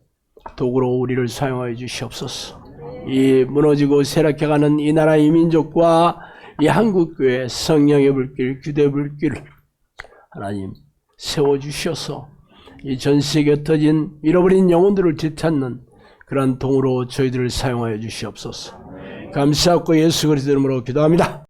도구로 우리를 사용하여 주시옵소서. 이 무너지고 쇠락해가는 이 나라 이 민족과 이 한국교회 성령의 불길, 기도의 불길을 하나님 세워주셔서 이 전 세계에 흩어진 잃어버린 영혼들을 되찾는 그러한 동으로 저희들을 사용하여 주시옵소서. 감사하고 예수 그리스도 이름으로 기도합니다.